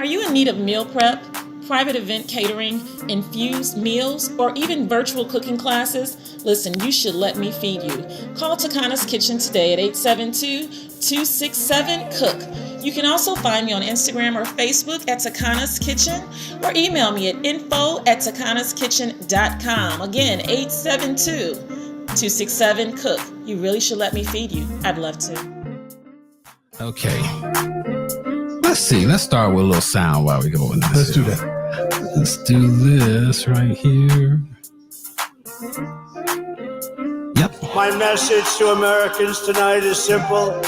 Are you in need of meal prep, private event catering, infused meals, or even virtual cooking classes? Listen, you should let me feed you. Call Tacana's Kitchen today at 872-267-COOK. You can also find me on Instagram or Facebook at Tacana's Kitchen, or email me at info@tacanaskitchen.com. Again, 872-267-COOK. You really should let me feed you. I'd love to. Okay. Let's see. Let's start with a little sound while we go in this. Let's do that. Let's do this right here. Yep. My message to Americans tonight is simple.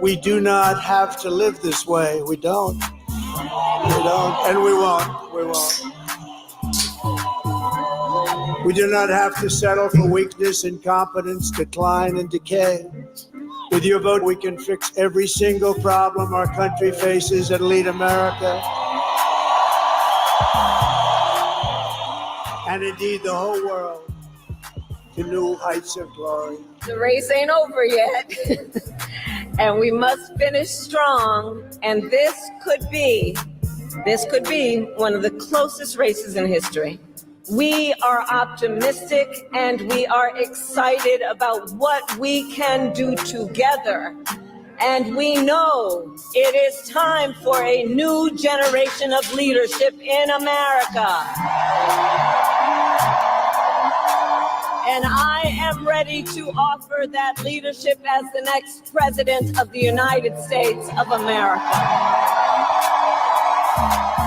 We do not have to live this way. We don't. We don't, and we won't. We won't. We do not have to settle for weakness, incompetence, decline, and decay. With your vote, we can fix every single problem our country faces and lead America, and indeed the whole world, to new heights of glory. The race ain't over yet, and we must finish strong, and this could be one of the closest races in history. We are optimistic and we are excited about what we can do together. And we know it is time for a new generation of leadership in America. And I am ready to offer that leadership as the next president of the United States of America.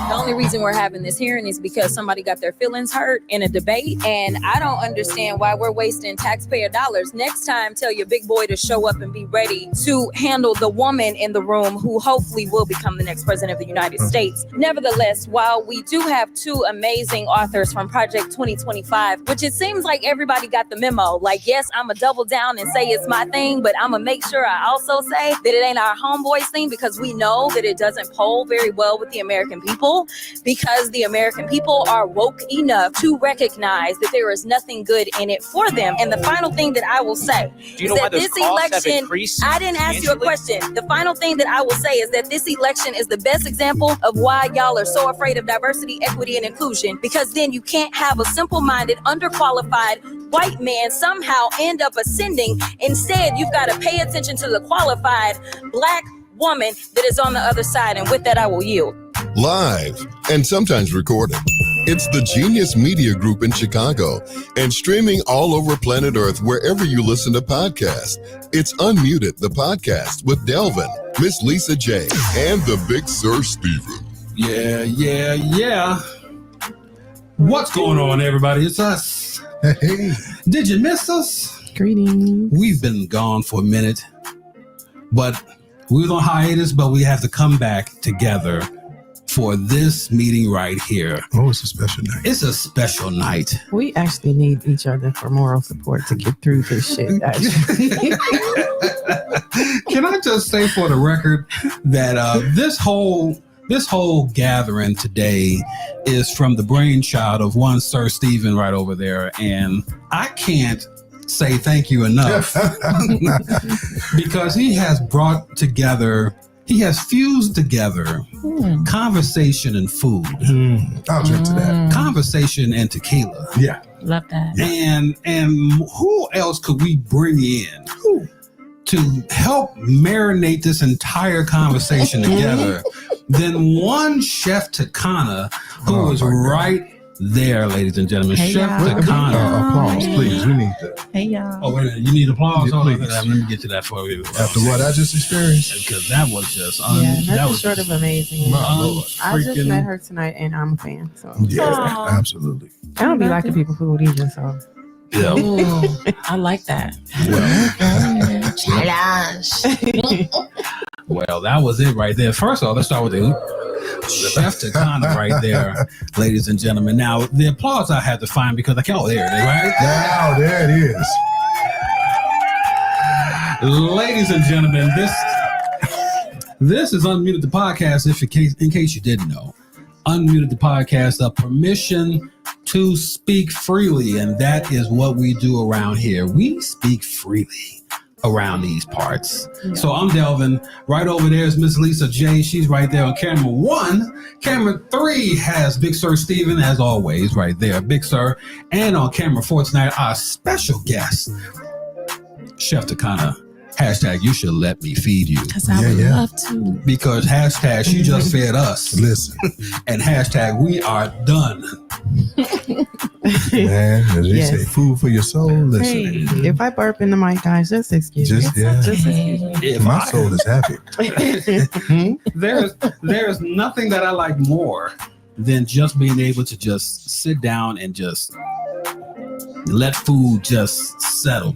The only reason we're having this hearing is because somebody got their feelings hurt in a debate, and I don't understand why we're wasting taxpayer dollars. Next time, tell your big boy to show up and be ready to handle the woman in the room who hopefully will become the next president of the United States. Nevertheless, while we do have two amazing authors from Project 2025, which it seems like everybody got the memo, like, yes, I'm gonna double down and say it's my thing, but I'm gonna make sure I also say that it ain't our homeboys thing, because we know that it doesn't poll very well with the American people, because the American people are woke enough to recognize that there is nothing good in it for them. And the final thing that I will say is that this election, I didn't ask you a question. The final thing that I will say is that this election is the best example of why y'all are so afraid of diversity, equity, and inclusion, because then you can't have a simple-minded, underqualified white man somehow end up ascending. Instead, you've got to pay attention to the qualified black woman that is on the other side. And with that, I will yield. Live and sometimes recorded. It's the Genius Media Group in Chicago and streaming all over planet Earth wherever you listen to podcasts. It's Unmuted, the podcast with Delvin, Miss Lisa J, and the Big Sir Steven. Yeah. What's going on, everybody? It's us. Hey. Did you miss us? Greetings. We've been gone for a minute, but we was on hiatus, but we have to come back together for this meeting right here. Oh, it's a special night. It's a special night. We actually need each other for moral support to get through this shit. Can I just say for the record that this whole gathering today is from the brainchild of one Sir Stephen right over there, and I can't say thank you enough because he has fused together conversation and food. I'll drink to that. Conversation and tequila. Yeah. Love that. And who else could we bring in to help marinate this entire conversation together than one Chef Tacana, who was right there, ladies and gentlemen. Hey, Chef Tacana. Applause, please. We need that. Hey, y'all. Oh, wait a minute. You need applause? Yeah, please. Let me get to that for you. After what I just experienced. Because that was just that was short of amazing. Lord. I just met her tonight and I'm a fan. So Yeah, absolutely. I don't be liking people food either, so Yeah. I like that. Well, that was it right there. First of all, let's start with the Chef Tacana right there, ladies and gentlemen. Now, the applause I had to find because I can't. Oh, there it is, right? Now, there it is. Ladies and gentlemen, this is Unmuted the Podcast, in case you didn't know. Unmuted the Podcast, a permission to speak freely, and that is what we do around here. We speak freely. around these parts. So I'm Delvin. Right over there is Miss Lisa J. She's right there on camera 1. Camera 3 has Big Sir Steven, as always, right there. Big Sir. And on camera 4 tonight, our special guest, Chef Tacana. Hashtag you should let me feed you. Because I would love to. Because hashtag she just fed us. Listen. And hashtag we are done. Man, as you say, food for your soul. Listen. Hey, if I burp in the mic, guys, just excuse me. Just excuse me. If my soul is happy. There's nothing that I like more than just being able to just sit down and just let food just settle.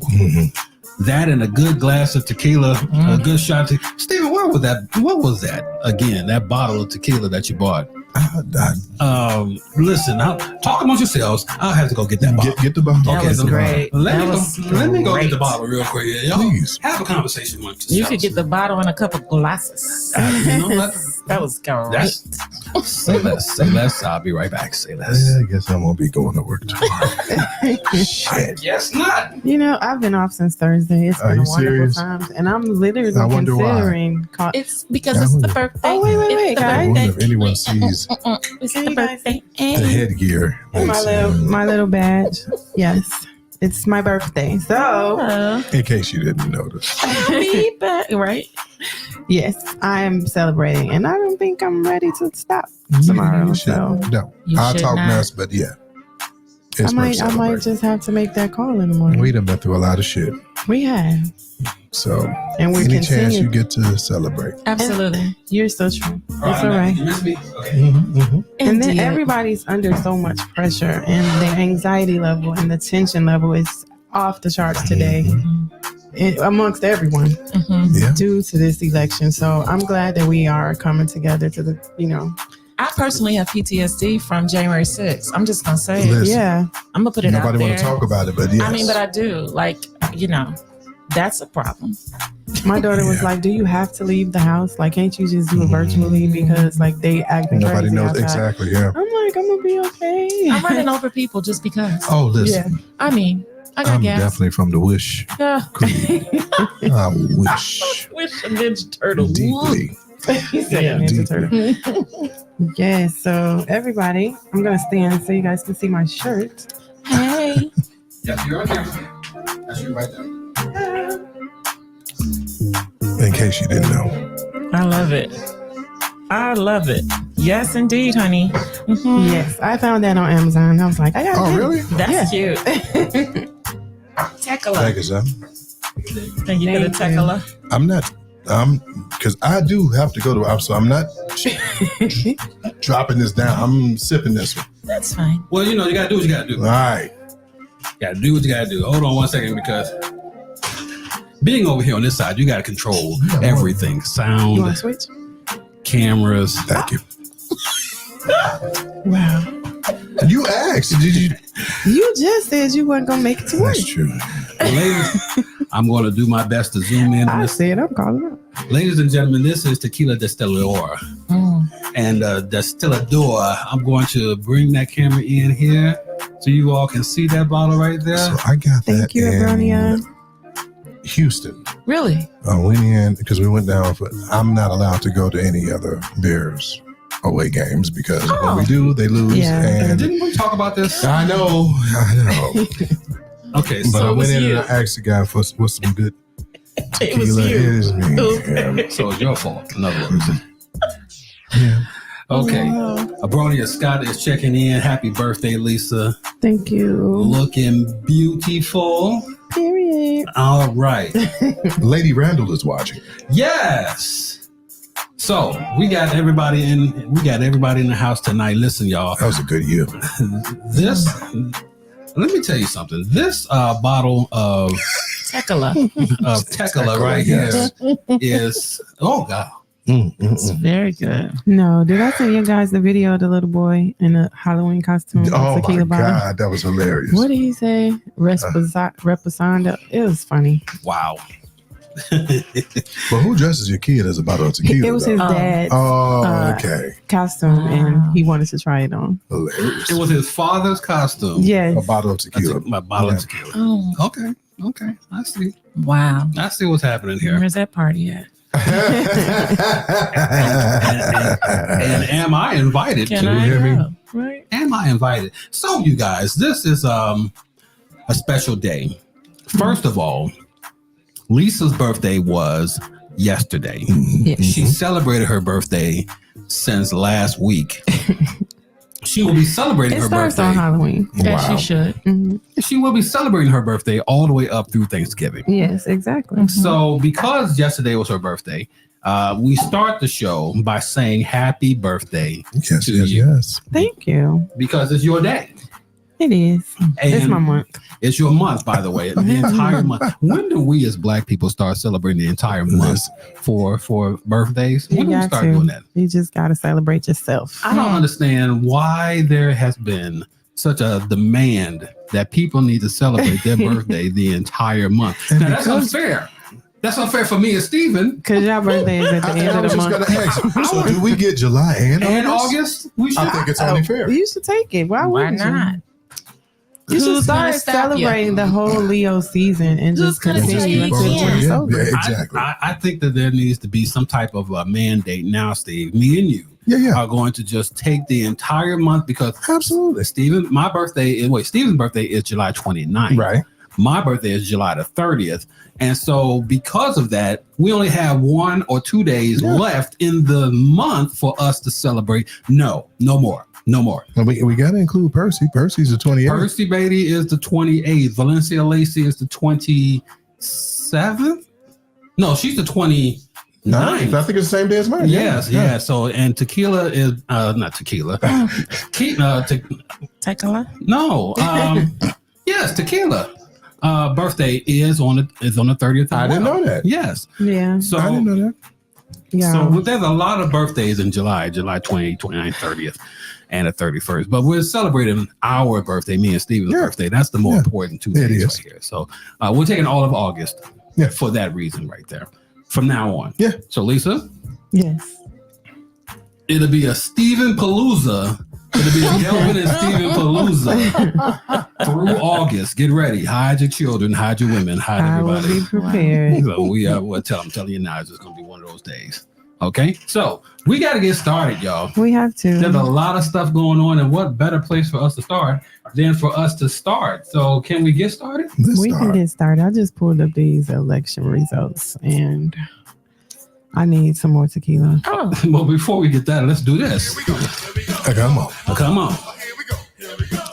That and a good glass of tequila, a good shot of tequila. Steven, what was that? What was that again? That bottle of tequila that you bought? Listen, talk amongst yourselves. I'll have to go get that bottle. Get the bottle. That was great. Let me go get the bottle real quick. Y'all Please. have a conversation amongst You yourselves. could get the bottle and a couple glasses. That was great. Say less. I'll be right back. Say less. Yeah, I guess I won't be going to work tomorrow. Shit. Yes, not. You know, I've been off since Thursday. It's Are been a you wonderful serious? time, and I'm literally I wonder why. considering. It's because it's the birthday. Oh, wait, It's the I guys. wonder if anyone sees It's Can the you guys birthday. the headgear. My little badge. Yes, it's my birthday. So, In case you didn't notice. Right? yes, I am celebrating, and I don't think I'm ready to stop tomorrow. You should. So, No, You I'll should talk not. mess, but yeah. It's I might just have to make that call in the morning. We done been through a lot of shit. We have, So and we any chance continue. you get to celebrate. Absolutely. You're so true. It's all right. You miss me? Okay. And then Indeed. everybody's under so much pressure, and their anxiety level and the tension level is off the charts today amongst everyone Yeah. due to this election. So I'm glad that we are coming together to the, I personally have PTSD from January 6th. I'm just going to say it. Listen, yeah. I'm going to put it out nobody there. want to talk about it, but yes. I mean, but I do. Like, that's a problem. My daughter was Yeah. like, "Do you have to leave the house? Like, can't you just do it virtually because like they acting Nobody crazy knows outside?" exactly. Yeah. I'm like, I'm gonna be okay. I'm running over people just because. Oh, listen. I mean, I got I'm gas. definitely from the Wish Yeah. creed. I wish Wish a Ninja Turtle would. deeply. He said Yeah, Ninja deeply. Turtle. Yes. So everybody, I'm gonna stand so you guys can see my shirt. Hey. Yeah, you're on camera. That's you right there. In case you didn't know. I love it. I love it. Yes, indeed, honey. Mhm. Yes, I found that on Amazon. I was like, I got Oh, really? That's cute. Tequila. Thank you, son. Thank you for the Thank you. tequila. Because I do have to go to, so I'm not dropping this down. I'm sipping this one. That's fine. Well, you got to do what you got to do. All right. Got to do what you got to do. Hold on 1 second, because being over here on this side, you got to control everything. You want Sound, to switch? cameras. Thank you. Wow. You asked. Did you? You just said you weren't gonna make it to work. That's true. Ladies, I'm going to do my best to zoom in on I this. said I'm calling up. Ladies and gentlemen, this is Tequila Destillador. And Destillador, I'm going to bring that camera in here so you all can see that bottle right there. So I got that Thank you, in Abronia. Houston. Really? I went in because we went down for. I'm not allowed to go to any other Bears away games because when we do, they lose. Yeah. And Didn't we talk about this? I know. Okay, But so I it was went in you. and I asked the guy for what's some good It was tequila. It you. is me. Okay. so it's your fault, in other words. Yeah. Okay. Wow. Abronia Scott is checking in. Happy birthday, Lisa. Thank you. Looking beautiful. Period. All right. Lady Randall is watching. Yes. So we got everybody in the house tonight. Listen, y'all. That was a good year. Let me tell you something. This bottle of Tequila. tequila right here is, oh God. It's very good. No, did I send you guys the video of the little boy in a Halloween costume? with Oh my tequila bottle? God, that was hilarious. What did he say? Reposando. It was funny. Wow. But who dresses your kid as a bottle of tequila? It was though? his dad's Oh, okay. costume, and he wanted to try it on. Hilarious. It was his father's costume. Yes. A bottle of tequila. My bottle Yeah. of tequila. Oh. Okay. Okay, I see. Wow. I see what's happening here. Where's that party at? And am I invited Can to? I hear me? go? Right. Am I invited? So, you guys, this is a special day. First of all, Lisa's birthday was yesterday. Yes. She celebrated her birthday since last week. She will be celebrating It her starts birthday. on Halloween. As she should. Mhm. She will be celebrating her birthday all the way up through Thanksgiving. Yes, exactly. So, because yesterday was her birthday, we start the show by saying happy birthday Yes, to yes, you yes. Thank you. because it's your day. It is. It's And my month. It's your month, by the way, the entire month. When do we as Black people start celebrating the entire month for birthdays? When do we got start to. doing that? You just got to celebrate yourself. I don't understand why there has been such a demand that people need to celebrate their birthday the entire month. Now, that's unfair. That's unfair for me and Steven. Because your birthday is at the I end was of the just month. going to ask. So, do we get July and And August? August, we should. I think it's only fair. You should take it. Why Why wouldn't not? You should Who's gonna start stop you? celebrating the whole Leo season and Who's just gonna tell continue you until you it's can't? over. Yeah, exactly. I think that there needs to be some type of a mandate now, Steve. Me and you Yeah. are going to just take the entire month because Absolutely. Steven's birthday is July 29th. Right. My birthday is July the 30th. And so because of that, we only have 1 or 2 days left in the month for us to celebrate. No more. And we got to include Percy. Percy's the 28th. Percy Beatty is the 28th. Valencia Lacey is the 27th. No, she's the 29th. I think it's the same day as mine. Yes. So, and tequila is not tequila. Tequila. No. Yes, tequila. Birthday is on the 30th. I didn't know that. Yes. Yeah. So I didn't know that. Yeah. So there's a lot of birthdays in July 20, 29th, 30th, and the 31st. But we're celebrating our birthday, me and Steven's birthday. That's the more important 2 days right here. So we're taking all of August for that reason right there. From now on. Yeah. So Lisa, Yes. it'll be a Steven Palooza. It'll be a Delvin and Steven Palooza through August. Get ready. Hide your children. Hide your women. Hide I will everybody. be prepared. So I'm telling you now, it's just going to be one of those days. Okay, so we got to get started, y'all. We have to. There's a lot of stuff going on, and what better place for us to start than for us to start? So can we get started? We can get started. I just pulled up these election results, and I need some more tequila. Oh. Well, before we get that, let's do this. Come on. Come on.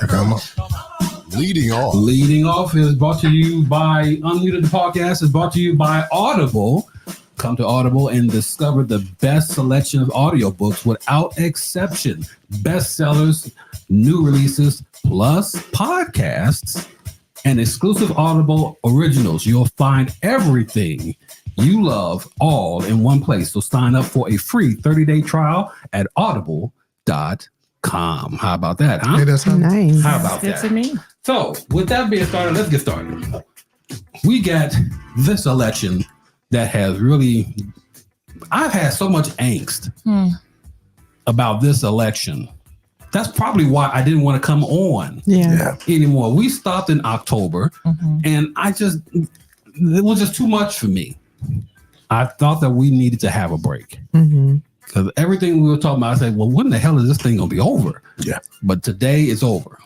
Come on. Leading off. Leading off is brought to you by Unmuted the Podcast is brought to you by Audible. Come to Audible and discover the best selection of audiobooks without exception. Bestsellers, new releases, plus podcasts and exclusive Audible originals. You'll find everything you love all in one place. So sign up for a free 30-day trial at audible.com. How about that, huh? Hey, that's Nice. How about Good that? to me. So, with that being started, let's get started. We got this election that has really, I've had so much angst about this election. That's probably why I didn't want to come on anymore. We stopped in October, and it was just too much for me. I thought that we needed to have a break. Because everything we were talking about, I said, well, when the hell is this thing going to be over? Yeah. But today it's over.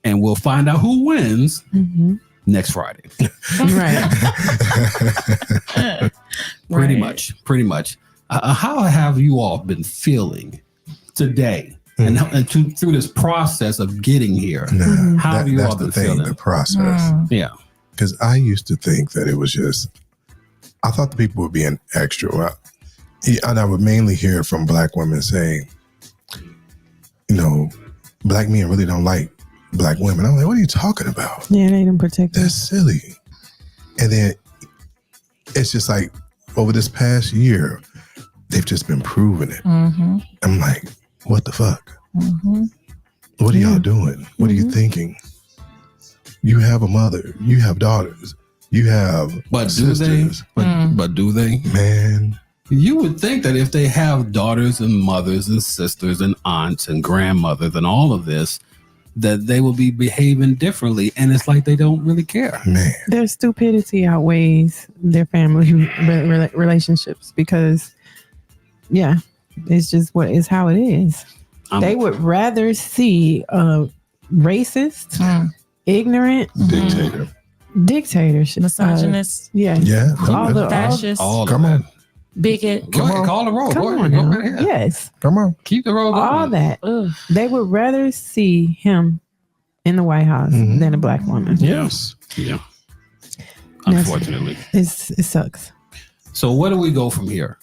And we'll find out who wins next Friday. Right. Pretty much. How have you all been feeling today and through this process of getting here? How have you all been feeling? The process. Yeah. Because I used to think that it was just, I thought the people were being extra. Well, and I would mainly hear from Black women saying, Black men really don't like Black women. I'm like, what are you talking about? Yeah, they didn't protect That's us. silly. And then it's just like over this past year, they've just been proving it. I'm like, what the fuck? What are y'all doing? What are you thinking? You have a mother. You have daughters. You have sisters. But do they? Man. You would think that if they have daughters and mothers and sisters and aunts and grandmothers and all of this, that they will be behaving differently, and it's like they don't really care. Man, Their stupidity outweighs their family relationships because, yeah, it's just what is how it is. They would rather see a racist, ignorant dictatorship, Misogynist, yeah, all the fascist, come on, bigot. Go ahead, call the roll. Come Go on ahead, now. go right ahead. Yes, come on. Keep the roll going. all that. Ugh. They would rather see him in the White House than a black woman. Yes. Yeah. Unfortunately. It sucks. So where do we go from here?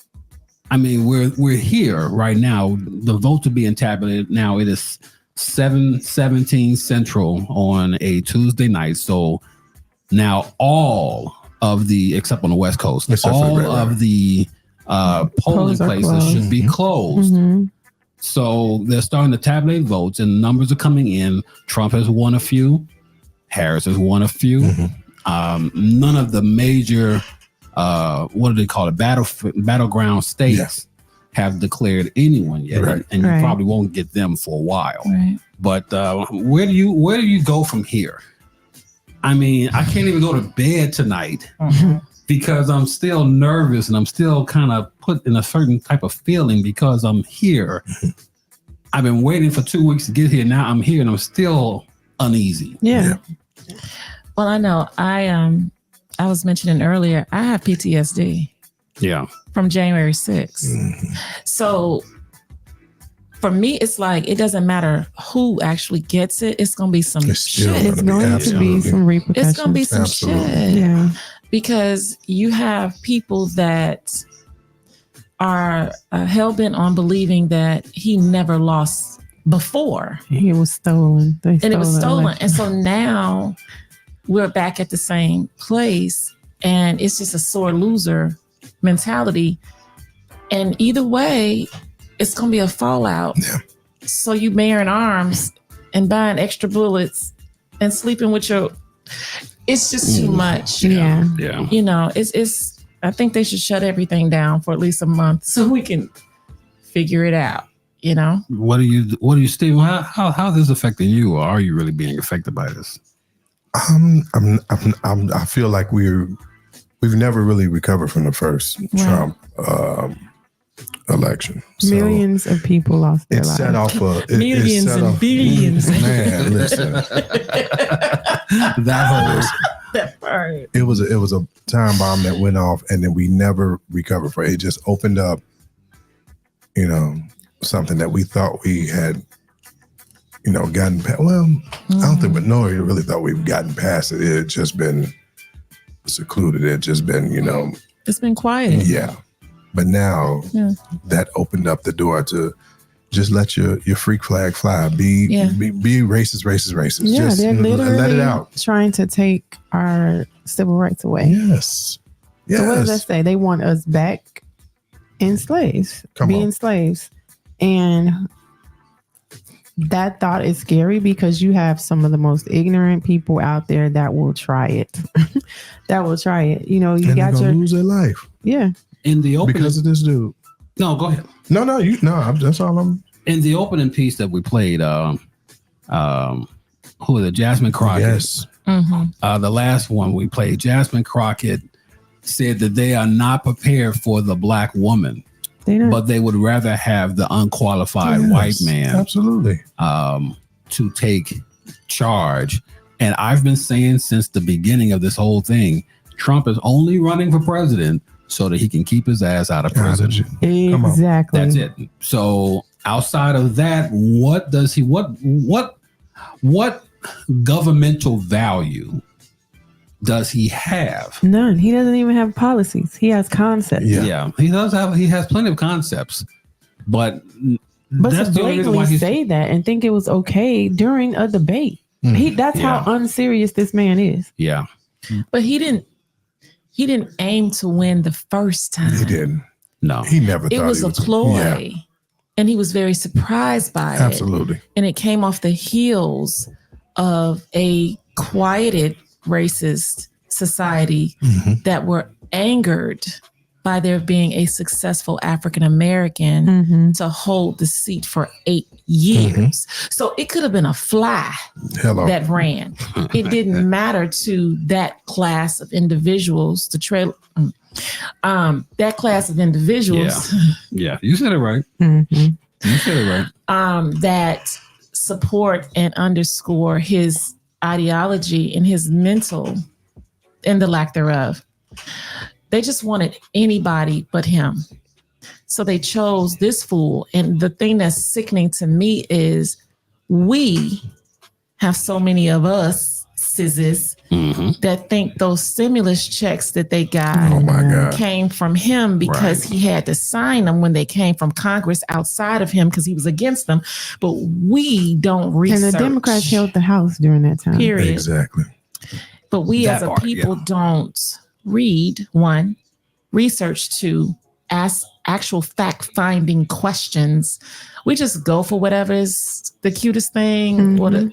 I mean, we're here right now. The votes are being tabulated now. It is 7:17 Central on a Tuesday night. So now all of the, except on the West Coast, all of the polling places should be closed. So they're starting to tabulate votes, and numbers are coming in. Trump has won a few. Harris has won a few. None of the major, what do they call it, battleground states have declared anyone yet, and you probably won't get them for a while. But where do you go from here? I mean, I can't even go to bed tonight because I'm still nervous and I'm still kind of put in a certain type of feeling because I'm here. I've been waiting for 2 weeks to get here. Now I'm here and I'm still uneasy. Yeah. Well, I know. I was mentioning earlier, I have PTSD. Yeah. From January 6th. So for me, it's like, it doesn't matter who actually gets it. It's going to be some shit. It's going to be some repercussions. It's going to be some shit. Yeah. Because you have people that are hell-bent on believing that he never lost before. It was stolen. And it was stolen. And so now we're back at the same place, and it's just a sore loser mentality. And either way, it's going to be a fallout. Yeah. So you bearing arms and buying extra bullets and sleeping with your... It's just too much. Yeah. You know, it's. I think they should shut everything down for at least a month so we can figure it out. You know. What do you, Steve? How is this affecting you, or are you really being affected by this? I feel like we've never really recovered from the first Trump election. So millions of people lost their lives. Set off millions and billions. Man, listen. That part. It was a time bomb that went off, and then we never recovered from it. It just opened up, something that we thought we had, gotten past. Well, I don't think, but no, we really thought we've gotten past it. It had just been secluded. It had just been, It's been quiet. Yeah. But now that opened up the door to just let your freak flag fly. Be racist. Yeah, just they're literally let it out. trying to take our civil rights away. Yes. So what does that say? They want us back enslaved, being slaves. And that thought is scary because you have some of the most ignorant people out there that will try it. You got your lose their life. Yeah. In the opening, because of this dude. No, go ahead. No, that's all I'm. In the opening piece that we played, who was it? Jasmine Crockett. Yes. The last one we played, Jasmine Crockett said that they are not prepared for the black woman, but they would rather have the unqualified white man. Absolutely. To take charge. And I've been saying since the beginning of this whole thing, Trump is only running for president so that he can keep his ass out of prison. Exactly. That's it. So outside of that, what does he, what governmental value does he have? None. He doesn't even have policies. He has concepts. Yeah. He has plenty of concepts, but to blatantly say that and think it was okay during a debate. That's how unserious this man is. Yeah. But he didn't aim to win the first time. He didn't. No. He never thought it was a ploy. Yeah. And he was very surprised by it. Absolutely. And it came off the heels of a quieted racist society that were angered by there being a successful African American to hold the seat for 8 years. So it could have been a fly that ran. It didn't matter to that class of individuals, that class of individuals. Yeah, you said it right. Mm-hmm. You said it right. That support and underscore his ideology and his mental and the lack thereof. They just wanted anybody but him. So they chose this fool. And the thing that's sickening to me is we have so many of us scissors that think those stimulus checks that they got came from him because he had to sign them when they came from Congress outside of him because he was against them. But we don't research. And the Democrats held the House during that time. Period. Exactly. But we as a people don't read, one, research, two, ask actual fact-finding questions. We just go for whatever is the cutest thing, or the,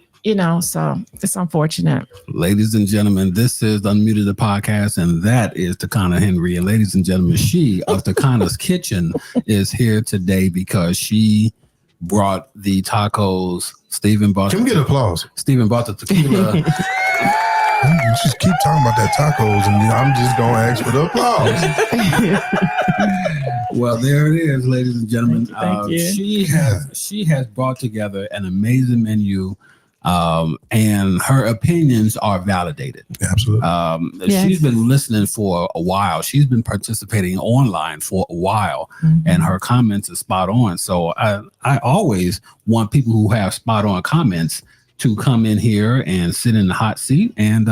so it's unfortunate. Ladies and gentlemen, this is Unmuted the Podcast, and that is Tacana Henry. And ladies and gentlemen, she of Tacana's Kitchen is here today because she brought the tacos. Can we get applause? Stephen bought the tequila. You just keep talking about that tacos, and I'm just gonna ask for the applause. Well, there it is, ladies and gentlemen. Thank you. She has brought together an amazing menu, and her opinions are validated. Absolutely. She's been listening for a while. She's been participating online for a while, and her comments are spot on. So I always want people who have spot on comments to come in here and sit in the hot seat and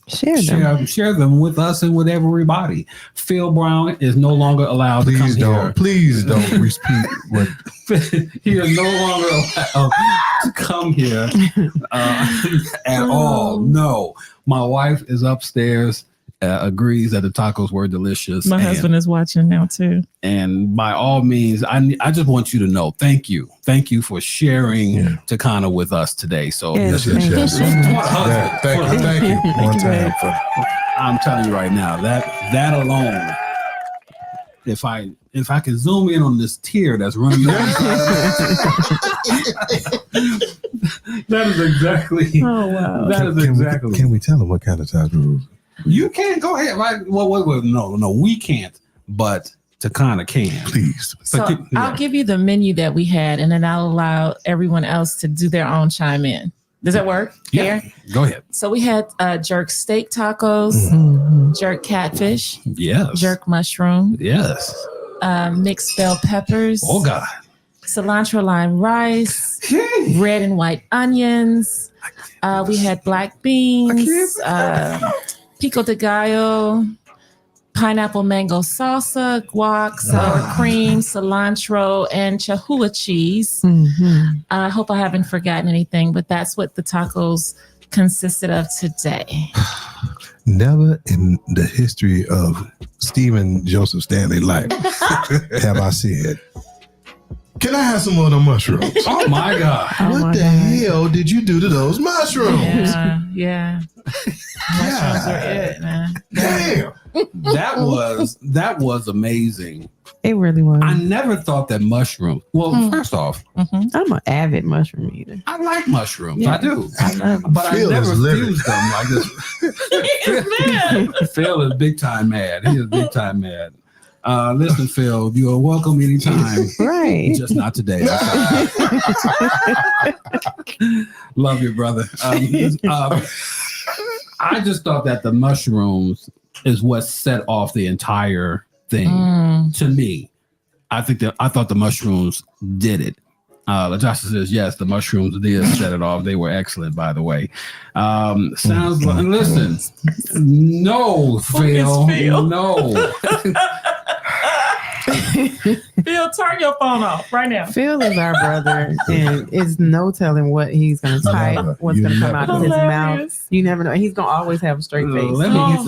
share them with us and with everybody. Phil Brown is no longer allowed to come here. Please don't repeat what he is no longer allowed to come here at all. No, my wife is upstairs. Agrees that the tacos were delicious. My husband is watching now too. And by all means, I just want you to know, thank you for sharing Tacana with us today. So thank you. One time. I'm telling you right now, that alone, if I can zoom in on this tear that's running down, that is exactly. Oh wow! That is exactly. Can we tell them what kind of tacos? You can't go ahead, right? Well, no, we can't, but Tacana can. Please. So I'll give you the menu that we had, and then I'll allow everyone else to do their own chime in. Does that work? Yeah. Go ahead. So we had jerk steak tacos, jerk catfish, jerk mushroom, mixed bell peppers. Oh God. Cilantro lime rice, red and white onions. We had black beans. Pico de gallo, pineapple mango salsa, guac, sour cream, cilantro, and Chihuahua cheese. I hope I haven't forgotten anything, but that's what the tacos consisted of today. Never in the history of Stephen Joseph Stanley life have I said, can I have some more of the mushrooms? Oh my God. What the hell did you do to those mushrooms? Yeah. Mushrooms are it, man. Damn. That was amazing. It really was. I never thought that mushroom. Well, first off, I'm an avid mushroom eater. I like mushrooms. Yeah. I do. But Phil I never fused them like this. Phil is big time mad. He is big time mad. Listen, Phil, you are welcome anytime. Right. Just not today. Love you, brother. I just thought that the mushrooms is what set off the entire thing. To me, I thought the mushrooms did it. Josh says yes, the mushrooms did set it off. They were excellent, by the way. Sounds like, listen, no, Phil, no. Phil, turn your phone off right now. Phil is our brother, and it's no telling what he's going to type, what's going to come out of his mouth. You never know. He's going to always have a straight face when he says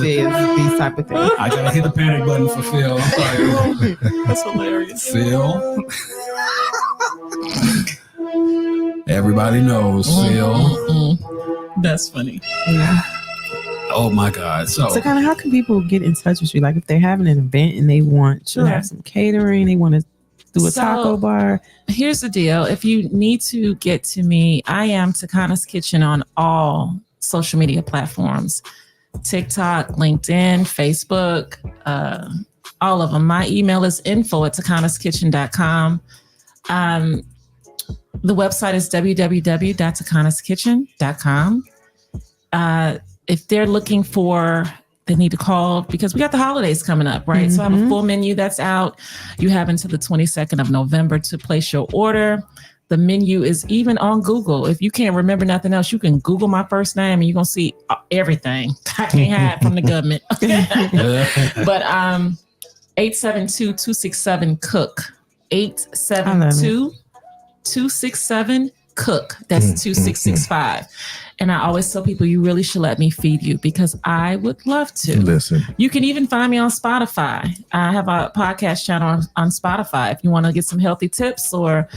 these type of things. I got to hit the panic button for Phil. I'm sorry. That's hilarious. Phil. Everybody knows Phil. That's funny. Yeah. Oh my God. So kind of how can people get in touch with you? Like if they're having an event and they want to have some catering, they want to do a taco bar. Here's the deal. If you need to get to me, I am Tacana's Kitchen on all social media platforms. TikTok, LinkedIn, Facebook, all of them. My email is info@tacanaskitchen.com. The website is www.tacanaskitchen.com. If they're looking for, they need to call because we got the holidays coming up, right? So I have a full menu that's out. You have until the 22nd of November to place your order. The menu is even on Google. If you can't remember nothing else, you can Google my first name and you're going to see everything I can't hide from the government. But 872-267-COOK. 872-267-COOK. That's 2665. And I always tell people, you really should let me feed you because I would love to. Listen. You can even find me on Spotify. I have a podcast channel on Spotify. If you want to get some healthy tips or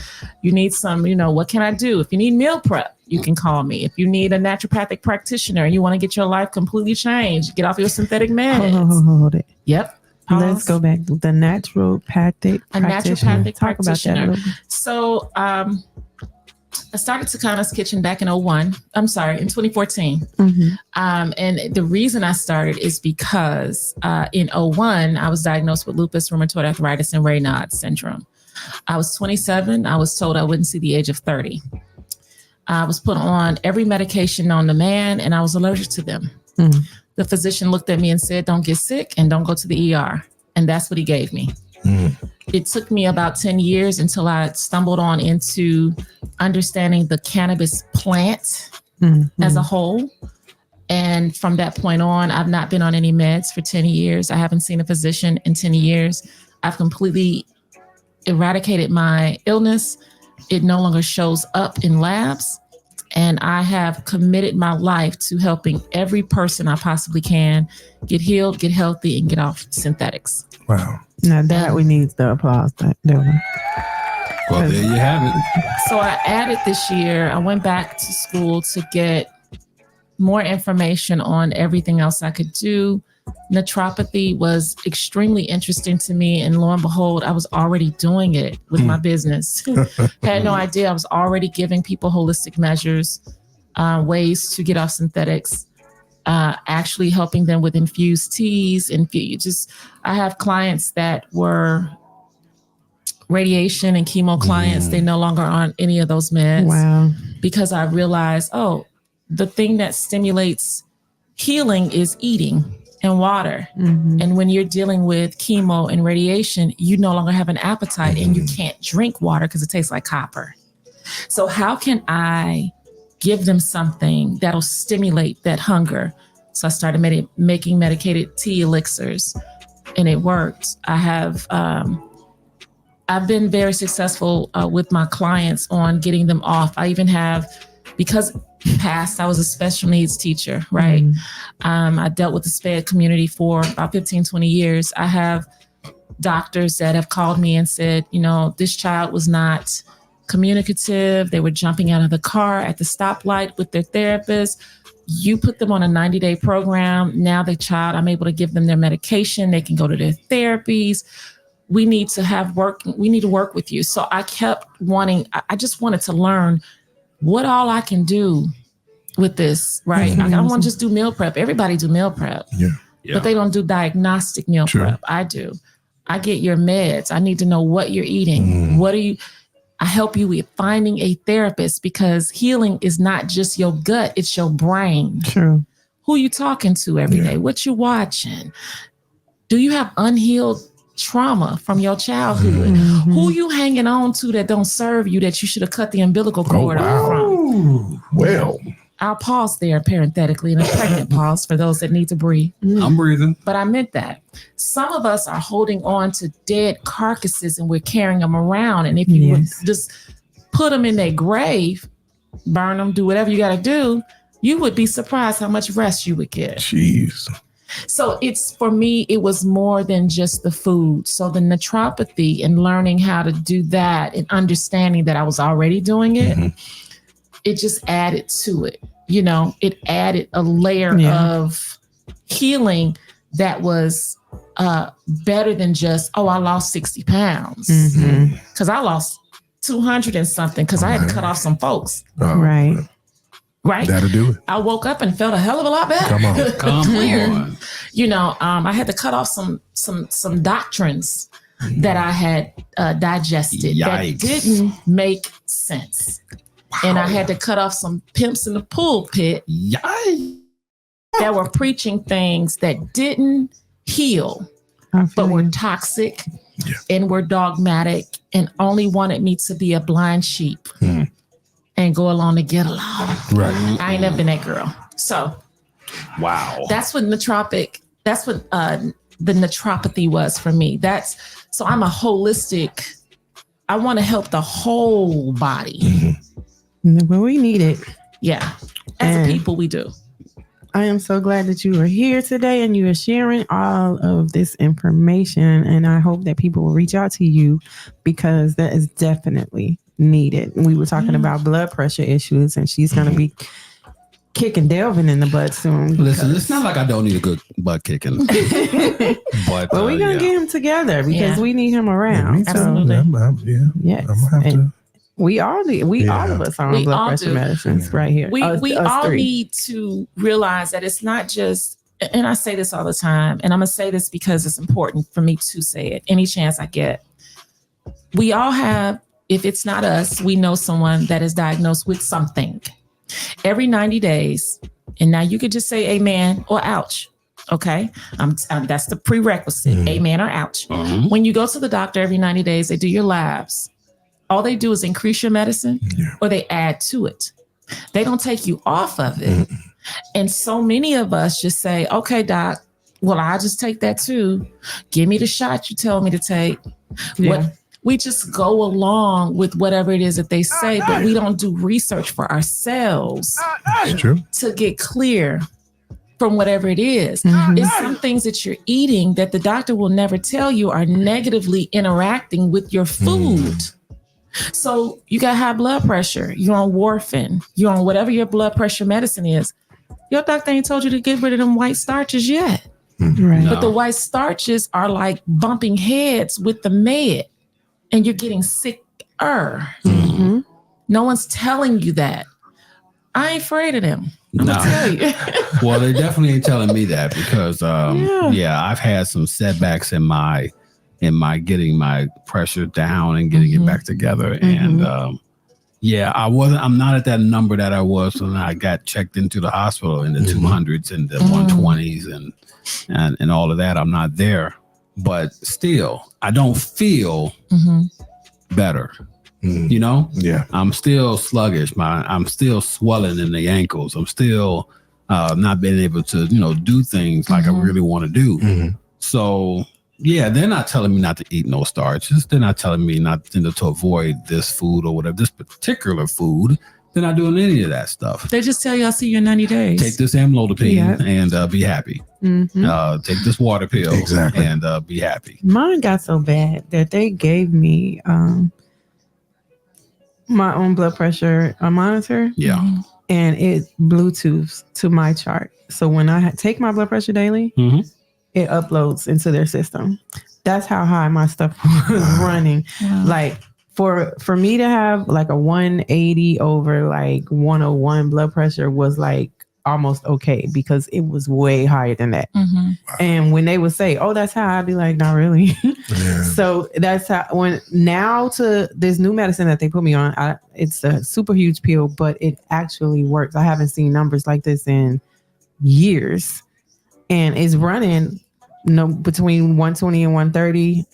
you need some, what can I do? If you need meal prep, you can call me. If you need a naturopathic practitioner and you want to get your life completely changed, get off your synthetic meds. Hold it. Yep. Let's go back to the naturopathic practitioner. About that. So, I started Tacana's Kitchen back in 2014. And the reason I started is because in 2001, I was diagnosed with lupus, rheumatoid arthritis, and Raynaud's syndrome. I was 27. I was told I wouldn't see the age of 30. I was put on every medication known to man, and I was allergic to them. The physician looked at me and said, don't get sick and don't go to the ER. And that's what he gave me. It took me about 10 years until I stumbled on into understanding the cannabis plant as a whole. And from that point on, I've not been on any meds for 10 years. I haven't seen a physician in 10 years. I've completely eradicated my illness. It no longer shows up in labs. And I have committed my life to helping every person I possibly can get healed, get healthy, and get off synthetics. Wow. Now that we need the applause. Delvin. Well, there you have it. So I added this year, I went back to school to get more information on everything else I could do. Naturopathy was extremely interesting to me. And lo and behold, I was already doing it with my business. Had no idea. I was already giving people holistic measures, ways to get off synthetics, actually helping them with infused teas. I have clients that were radiation and chemo clients. They no longer on any of those meds. Wow. Because I realized, the thing that stimulates healing is eating and water. And when you're dealing with chemo and radiation, you no longer have an appetite and you can't drink water because it tastes like copper. So how can I give them something that'll stimulate that hunger? So I started making medicated tea elixirs and it worked. I've been very successful with my clients on getting them off. I even have, because past, I was a special needs teacher, right? I dealt with the SPED community for about 15, 20 years. I have doctors that have called me and said, this child was not communicative. They were jumping out of the car at the stoplight with their therapist. You put them on a 90-day program. Now the child, I'm able to give them their medication. They can go to their therapies. We need to work with you. So I kept I just wanted to learn what all I can do with this, right? I don't want to just do meal prep. Everybody do meal prep, but they don't do diagnostic meal prep. I do. I get your meds. I need to know what you're eating. I help you with finding a therapist because healing is not just your gut, it's your brain. True. Who you talking to every day? What you watching? Do you have unhealed trauma from your childhood? Who you hanging on to that don't serve you that you should have cut the umbilical cord off from? Well, I'll pause there parenthetically and a pregnant pause for those that need to breathe. I'm breathing. But I meant that. Some of us are holding on to dead carcasses and we're carrying them around. And if you would just put them in their grave, burn them, do whatever you got to do, you would be surprised how much rest you would get. Jeez. So for me, it was more than just the food. So the naturopathy and learning how to do that and understanding that I was already doing it, it just added to it. It added a layer of healing that was better than just, I lost 60 pounds. Because I lost 200 and something because I had to cut off some folks. Right. That'll do it. I woke up and felt a hell of a lot better. Come on. Come on. You know, I had to cut off some doctrines that I had digested that didn't make sense. Wow. And I had to cut off some pimps in the pulpit that were preaching things that didn't heal, but were toxic and were dogmatic and only wanted me to be a blind sheep and go along to get along. Right. I ain't never been that girl. So, wow. That's what the naturopathy was for me. So I'm a holistic, I want to help the whole body. Well, we need it. Yeah. As a people, we do. I am so glad that you are here today and you are sharing all of this information. And I hope that people will reach out to you because that is definitely needed. We were talking about blood pressure issues and she's going to be kicking Delvin in the butt soon. Listen, it's not like I don't need a good butt kicking. But we're going to get him together because we need him around. Absolutely. Yes. I'm going to have to. We all of us are on blood pressure medicines right here. We all need to realize that it's not just, and I say this all the time, and I'm going to say this because it's important for me to say it any chance I get. We all have, if it's not us, we know someone that is diagnosed with something. Every 90 days, and now you could just say amen or ouch. Okay, that's the prerequisite, amen or ouch. When you go to the doctor every 90 days, they do your labs. All they do is increase your medicine or they add to it. They don't take you off of it. And so many of us just say, okay, doc, well, I'll just take that too. Give me the shot you tell me to take. We just go along with whatever it is that they say, but we don't do research for ourselves to get clear from whatever it is. It's some things that you're eating that the doctor will never tell you are negatively interacting with your food. So you got high blood pressure, you're on warfarin, you're on whatever your blood pressure medicine is. Your doctor ain't told you to get rid of them white starches yet. Right. But the white starches are like bumping heads with the med and you're getting sicker. No one's telling you that. I ain't afraid of them. I'm gonna tell you. Well, they definitely ain't telling me that because I've had some setbacks in my getting my pressure down and getting it back together. And I'm not at that number that I was when I got checked into the hospital in the 200s and the 120s and all of that. I'm not there, but still, I don't feel better. You know? Yeah. I'm still sluggish. I'm still swelling in the ankles. I'm still not being able to, do things like I really want to do. So yeah, they're not telling me not to eat no starches. They're not telling me not to avoid this food or whatever, this particular food. They're not doing any of that stuff. They just tell you, I'll see you in 90 days. Take this amlodipine and be happy. Take this water pill and be happy. Mine got so bad that they gave me my own blood pressure monitor. Yeah. And it Bluetooths to my chart. So when I take my blood pressure daily, it uploads into their system. That's how high my stuff was running. Wow. Like for me to have like a 180 over like 101 blood pressure was like almost okay because it was way higher than that. And when they would say, oh, that's high, I'd be like, not really. So that's how now to this new medicine that they put me on, it's a super huge pill, but it actually works. I haven't seen numbers like this in years. And it's running between 120 and 130,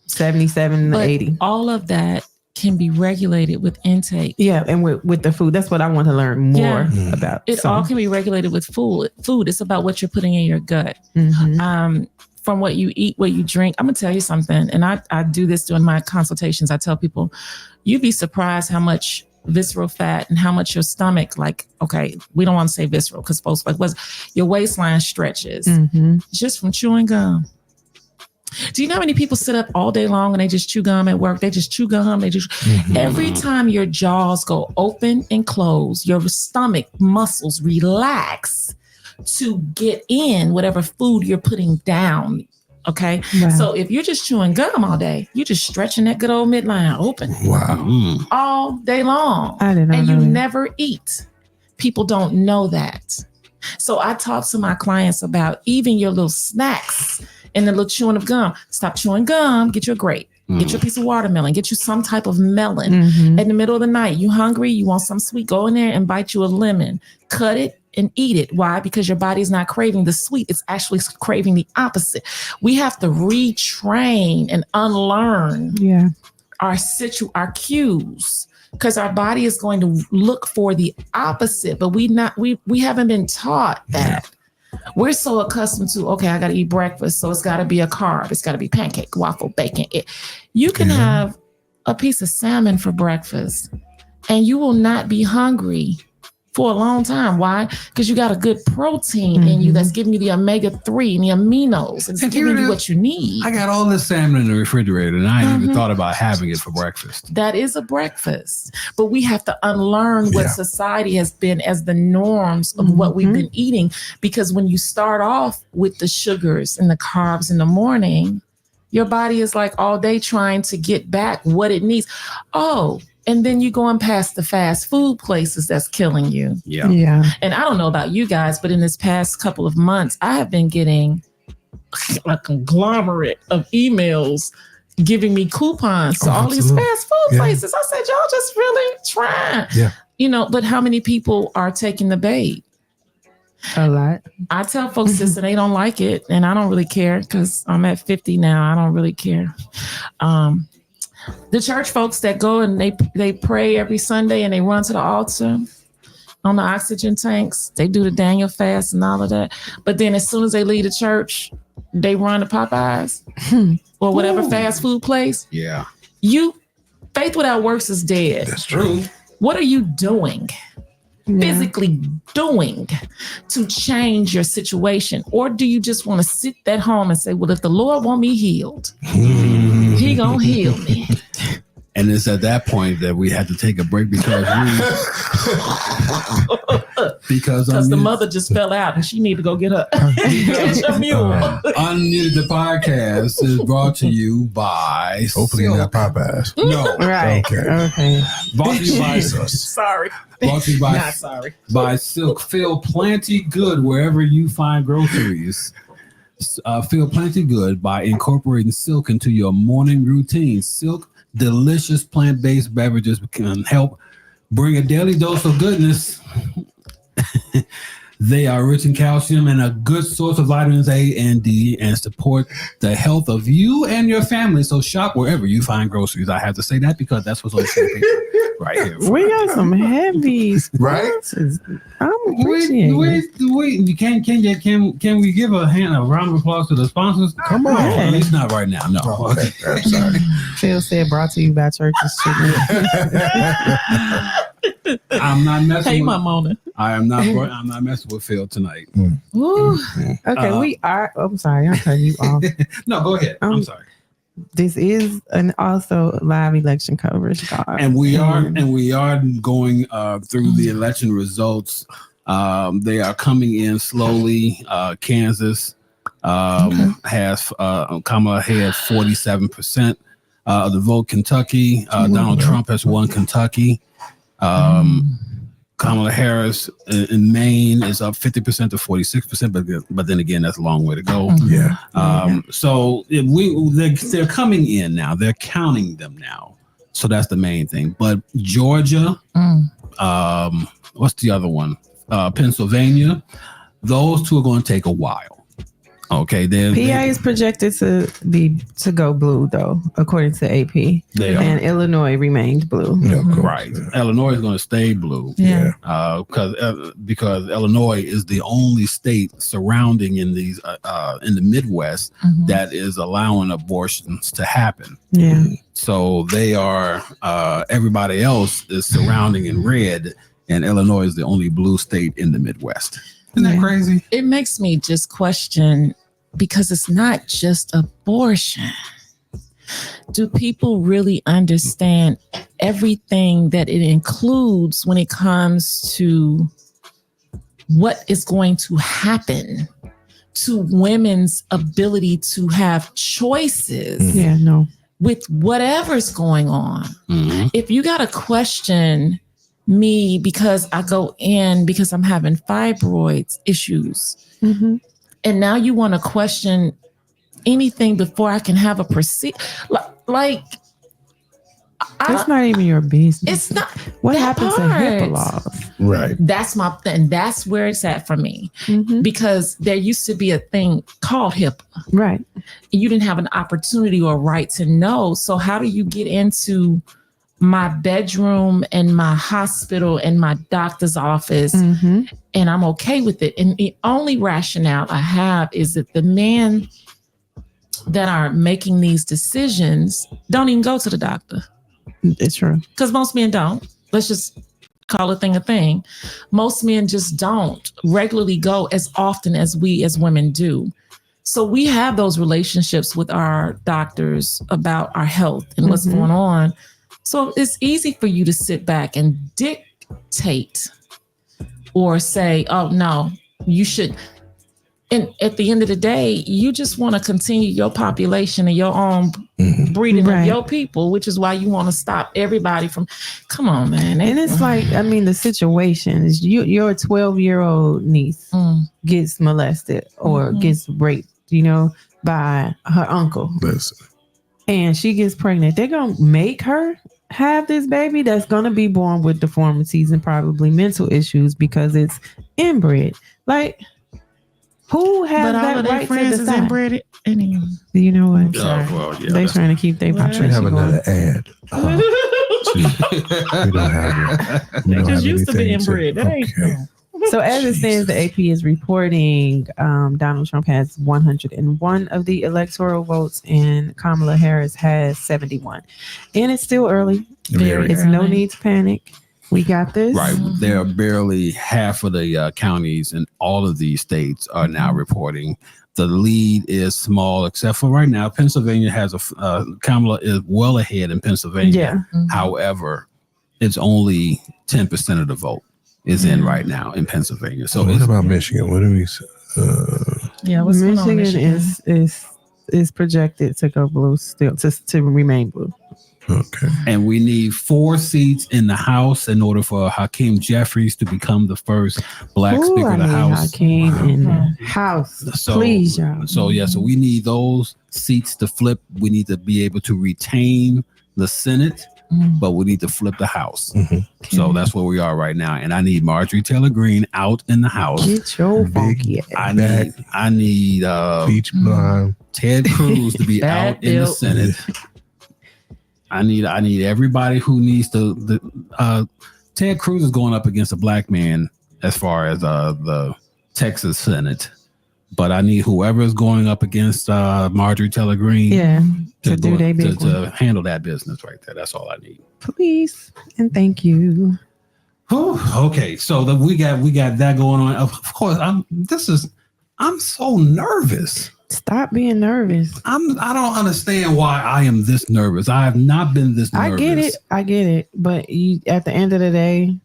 77 to 80. All of that can be regulated with intake. Yeah, and with the food. That's what I want to learn more about. It all can be regulated with food. It's about what you're putting in your gut. From what you eat, what you drink. I'm going to tell you something. And I do this during my consultations. I tell people, you'd be surprised how much visceral fat and how much your stomach, like, okay, we don't want to say visceral because folks like, your waistline stretches just from chewing gum. Do you know how many people sit up all day long and they just chew gum at work? They just chew gum. Every time your jaws go open and close, your stomach muscles relax. to get in whatever food you're putting down. Okay. Wow. So if you're just chewing gum all day, you're just stretching that good old midline open. Wow. All day long. I did not and know you that. never eat. People don't know that. So I talk to my clients about even your little snacks and the little chewing of gum. Stop chewing gum. Get you a grape. Get you a piece of watermelon. Get you some type of melon. In the middle of the night, you hungry, you want some sweet, go in there and bite you a lemon. Cut it and eat it. Why? Because your body's not craving the sweet. It's actually craving the opposite. We have to retrain and unlearn our cues, because our body is going to look for the opposite, but we haven't been taught that. We're so accustomed to, okay, I got to eat breakfast, so it's got to be a carb. It's got to be pancake, waffle, bacon. You can have a piece of salmon for breakfast and you will not be hungry for a long time. Why? Because you got a good protein in you that's giving you the omega-3 and the aminos. It's giving you what you need. I got all this salmon in the refrigerator and I ain't even thought about having it for breakfast. That is a breakfast. But we have to unlearn what society has been as the norms of what we've been eating. Because when you start off with the sugars and the carbs in the morning, your body is like all day trying to get back what it needs. Oh, and then you're going past the fast food places that's killing you. Yeah. And I don't know about you guys, but in this past couple of months, I have been getting a conglomerate of emails giving me coupons to all these fast food places. I said, y'all just really trying. You know, but how many people are taking the bait? A lot. I tell folks this and they don't like it. And I don't really care because I'm at 50 now. I don't really care. The church folks that go and they pray every Sunday and they run to the altar on the oxygen tanks. They do the Daniel fast and all of that. But then as soon as they leave the church, they run to Popeyes or whatever fast food place. Yeah. Faith without works is dead. That's true. What are you doing? Physically doing to change your situation? Or do you just want to sit at home and say, well, if the Lord want me healed, he gonna heal me? And it's at that point that we had to take a break because the mother just fell out and she need to go get her mule. Unmuted the podcast is brought to you by Hopefully not Popeyes. No. Right. Okay. Brought to you by Sorry. Brought to you by Not sorry. By Silk. Feel plenty good wherever you find groceries. Feel plenty good by incorporating Silk into your morning routine. Silk delicious plant-based beverages can help bring a daily dose of goodness. They are rich in calcium and a good source of vitamins A and D and support the health of you and your family. So shop wherever you find groceries. I have to say that because that's what's on the right here. We got some heavy Right? sponsors. I'm appreciating it. Can we give a round of applause to the sponsors? Come on. At least not right now. No. Oh, okay. I'm sorry. Phil said brought to you by Church's Chicken. I'm not messing Hey, with Mona. I'm not messing with Phil tonight. Okay, I'm sorry, I'm cutting you off. No, go ahead. I'm sorry. This is also live election coverage, guys. And we are going through the election results. They are coming in slowly. Kansas has Kamala has 47% of the vote. Kentucky, Donald Trump has won Kentucky. Kamala Harris in Maine is up 50% to 46%, but then again, that's a long way to go. So they're coming in now. They're counting them now. So that's the main thing. But Georgia, what's the other one? Pennsylvania. Those two are going to take a while. Okay, PA is projected to go blue though, according to AP. And Illinois remained blue. Right. Illinois is going to stay blue. Because Illinois is the only state surrounding in these in the Midwest that is allowing abortions to happen. So they are everybody else is surrounding in red, and Illinois is the only blue state in the Midwest. Isn't that crazy? It makes me just question, because it's not just abortion. Do people really understand everything that it includes when it comes to what is going to happen to women's ability to have choices with whatever's going on. If you got to question me because I go in because I'm having fibroids issues, and now you want to question anything before I can have a procedure, like it's not even your business. It's not. What happens to HIPAA laws? Right. That's my thing. That's where it's at for me. Because there used to be a thing called HIPAA. Right. You didn't have an opportunity or right to know. So how do you get into my bedroom and my hospital and my doctor's office and I'm okay with it? And the only rationale I have is that the men that are making these decisions don't even go to the doctor. It's true. Because most men don't. Let's just call a thing. Most men just don't regularly go as often as we as women do. So we have those relationships with our doctors about our health and what's going on. So it's easy for you to sit back and dictate or say, oh, no, you should. And at the end of the day, you just want to continue your population and your own breeding of your people, which is why you want to stop everybody from, come on, man. And it's like, I mean, the situation is your 12-year-old niece gets molested or gets raped, by her uncle. Listen. And she gets pregnant. They're going to make her have this baby that's going to be born with deformities and probably mental issues because it's inbred. Like, who has that right to decide? Inbred anyway. You know what? They're trying to keep their population. We have another ad. We don't have it. They just used to be inbred. So as it stands, the AP is reporting Donald Trump has 101 of the electoral votes and Kamala Harris has 71. And it's still early. It's no need to panic. We got this. Right. There are barely half of the counties in all of these states are now reporting. The lead is small, except for right now. Pennsylvania has Kamala is well ahead in Pennsylvania. Yeah. However, it's only 10% of the vote is in right now in Pennsylvania. So what about Michigan? What do we say? What's Michigan is projected to go blue still, to remain blue. Okay. And we need 4 seats in the House in order for Hakeem Jeffries to become the first Black Speaker of the House. Hakeem in the House. Please, y'all. So we need those seats to flip. We need to be able to retain the Senate, but we need to flip the House. So that's where we are right now. And I need Marjorie Taylor Greene out in the House. Get your funky I need Beach Blonde. Ted Cruz to be out in the Senate. I need everybody who needs to. Ted Cruz is going up against a black man as far as the Texas Senate, but I need whoever is going up against Marjorie Taylor Greene to handle that business right there. That's all I need. Please and thank you. Okay, so we got that going on. Of course, I'm so nervous. Stop being nervous. I don't understand why I am this nervous. I have not been this nervous. I get it. But at the end of the day,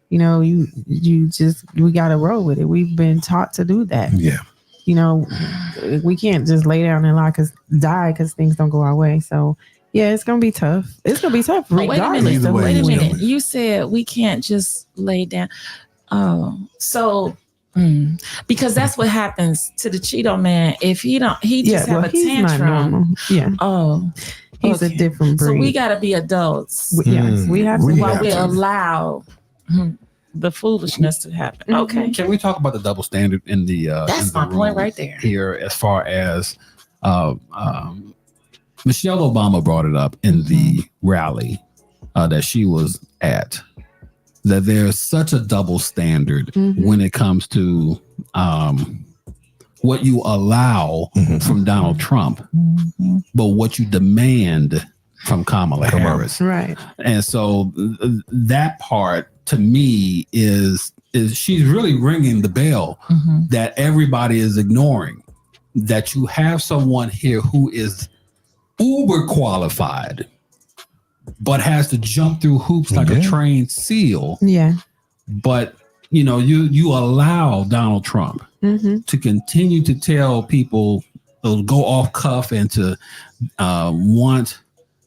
we got to roll with it. We've been taught to do that. Yeah. We can't just lay down and die because things don't go our way. So yeah, it's gonna be tough. It's gonna be tough. Regardless. Wait a minute. You said we can't just lay down. Oh, so. Because that's what happens to the Cheeto man. If he just have a tantrum. Yeah. Oh, he's a different breed. So we got to be adults. Yes, we have to. While we allow the foolishness to happen. Okay. Can we talk about the double standard in the? That's my point right there. Here, as far as Michelle Obama brought it up in the rally that she was at. That there's such a double standard when it comes to what you allow from Donald Trump, but what you demand from Kamala Harris. Right. And so that part to me is she's really ringing the bell that everybody is ignoring, that you have someone here who is uber qualified, but has to jump through hoops like a trained seal. Yeah. But you allow Donald Trump to continue to tell people to go off cuff and to want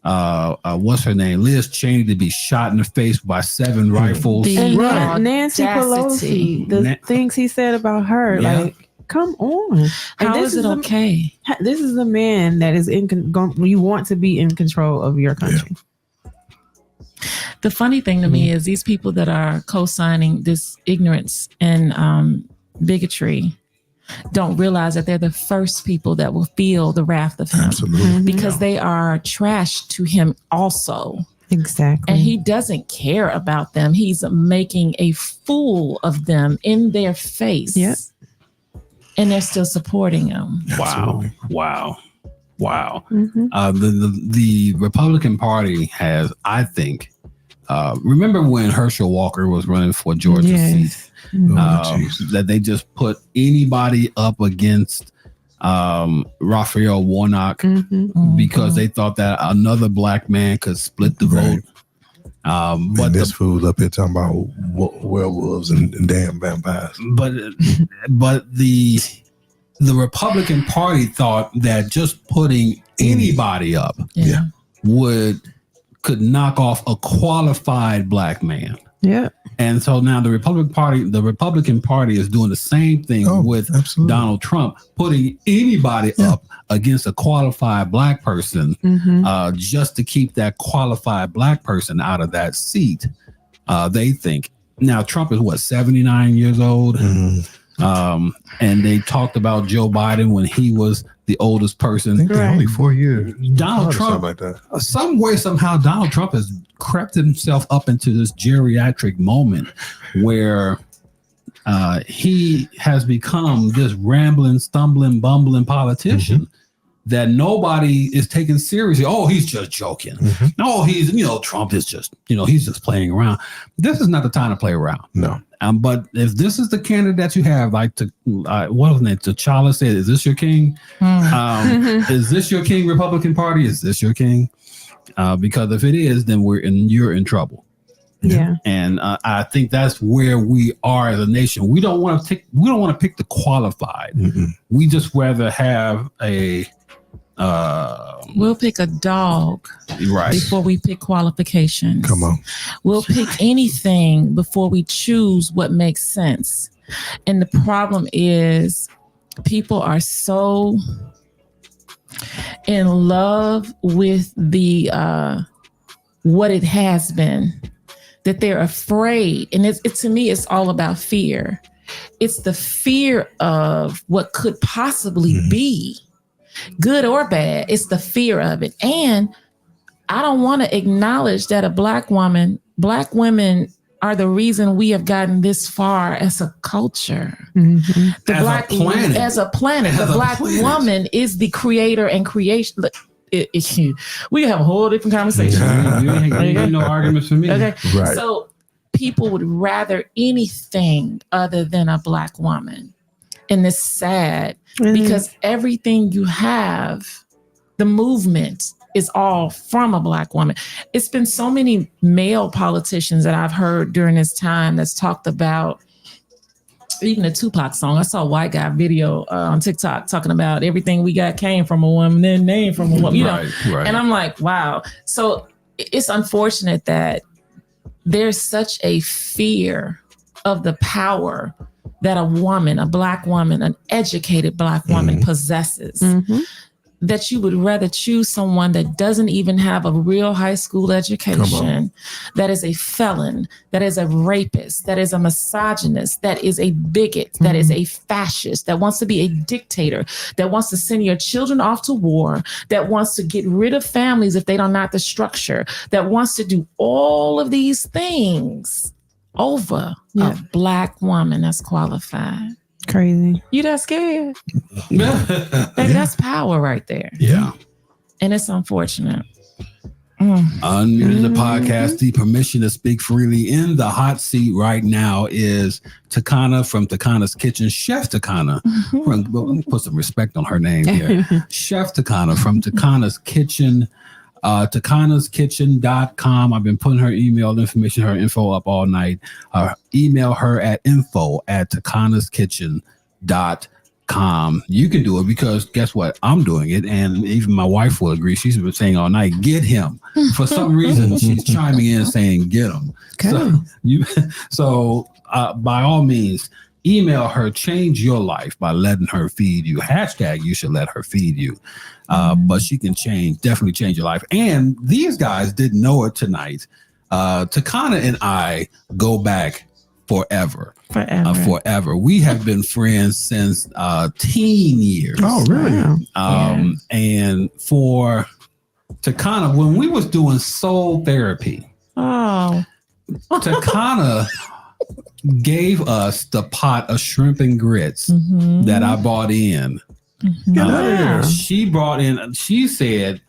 what's her name, Liz Cheney, to be shot in the face by 7 rifles. And Nancy Pelosi, the things he said about her, like, come on. How is it okay? This is a man that is you want to be in control of your country. The funny thing to me is these people that are co-signing this ignorance and bigotry don't realize that they're the first people that will feel the wrath of him. Absolutely. Because they are trash to him also. Exactly. And he doesn't care about them. He's making a fool of them in their face. Yep. And they're still supporting him. Wow. The Republican Party has, I think, remember when Herschel Walker was running for Georgia's seat? That they just put anybody up against Raphael Warnock because they thought that another black man could split the vote. But this fool up here talking about werewolves and damn vampires. But the Republican Party thought that just putting anybody up could knock off a qualified black man. Yeah. And so now the Republican Party is doing the same thing with Donald Trump, putting anybody up against a qualified black person just to keep that qualified black person out of that seat. They think. Now, Trump is 79 years old? And they talked about Joe Biden when he was the oldest person. I think they're only 4 years. Donald Trump, like that. some way, somehow, Donald Trump has crept himself up into this geriatric moment where he has become this rambling, stumbling, bumbling politician that nobody is taking seriously. Oh, he's just joking. No, he's, Trump is just, he's just playing around. This is not the time to play around. No. But if this is the candidate that you have, like what was it? T'Challa said, "Is this your king? Is this your king? Republican Party? Is this your king?" Because if it is, then you're in trouble. Yeah. And I think that's where we are as a nation. We don't want to pick the qualified. We just rather have a. We'll pick a dog before we pick qualifications. Come on. We'll pick anything before we choose what makes sense. And the problem is people are so in love with the what it has been that they're afraid. And it to me, it's all about fear. It's the fear of what could possibly be. Good or bad, it's the fear of it. And I don't want to acknowledge that black women are the reason we have gotten this far as a culture. The black planet. As a planet. The black woman is the creator and creation. Look, we have a whole different conversation. You ain't no arguments for me. Okay. Right. So people would rather anything other than a black woman. And it's sad because everything you have, the movement is all from a black woman. It's been so many male politicians that I've heard during this time that's talked about even the Tupac song. I saw a white guy video on TikTok talking about everything we got came from a woman, then named from a woman, Right. And I'm like, wow. So it's unfortunate that there's such a fear of the power that a woman, a black woman, an educated black woman possesses, that you would rather choose someone that doesn't even have a real high school education, that is a felon, that is a rapist, that is a misogynist, that is a bigot, that is a fascist, that wants to be a dictator, that wants to send your children off to war, that wants to get rid of families if they don't know the structure, that wants to do all of these things over a black woman that's qualified. Crazy. You that scared? Baby, that's power right there. Yeah. And it's unfortunate. Unmuted the podcast. The permission to speak freely in the hot seat right now is Tacana from Tacana's Kitchen. Chef Tacana. Put some respect on her name here. Chef Tacana from Tacana's Kitchen. Tacana'sKitchen.com. I've been putting her email information, her info up all night. Email her at info@Tacana'sKitchen.com. You can do it because guess what? I'm doing it, and even my wife will agree. She's been saying all night, get him. For some reason, she's chiming in saying, get him. Okay. So by all means, email her, change your life by letting her feed you. # you should let her feed you. But she can definitely change your life. And these guys didn't know it tonight. Tacana and I go back forever. Forever. We have been friends since teen years. Oh, really? Wow. And for Tacana, when we was doing soul therapy, Tacana gave us the pot of shrimp and grits that I bought in. She brought in, she said,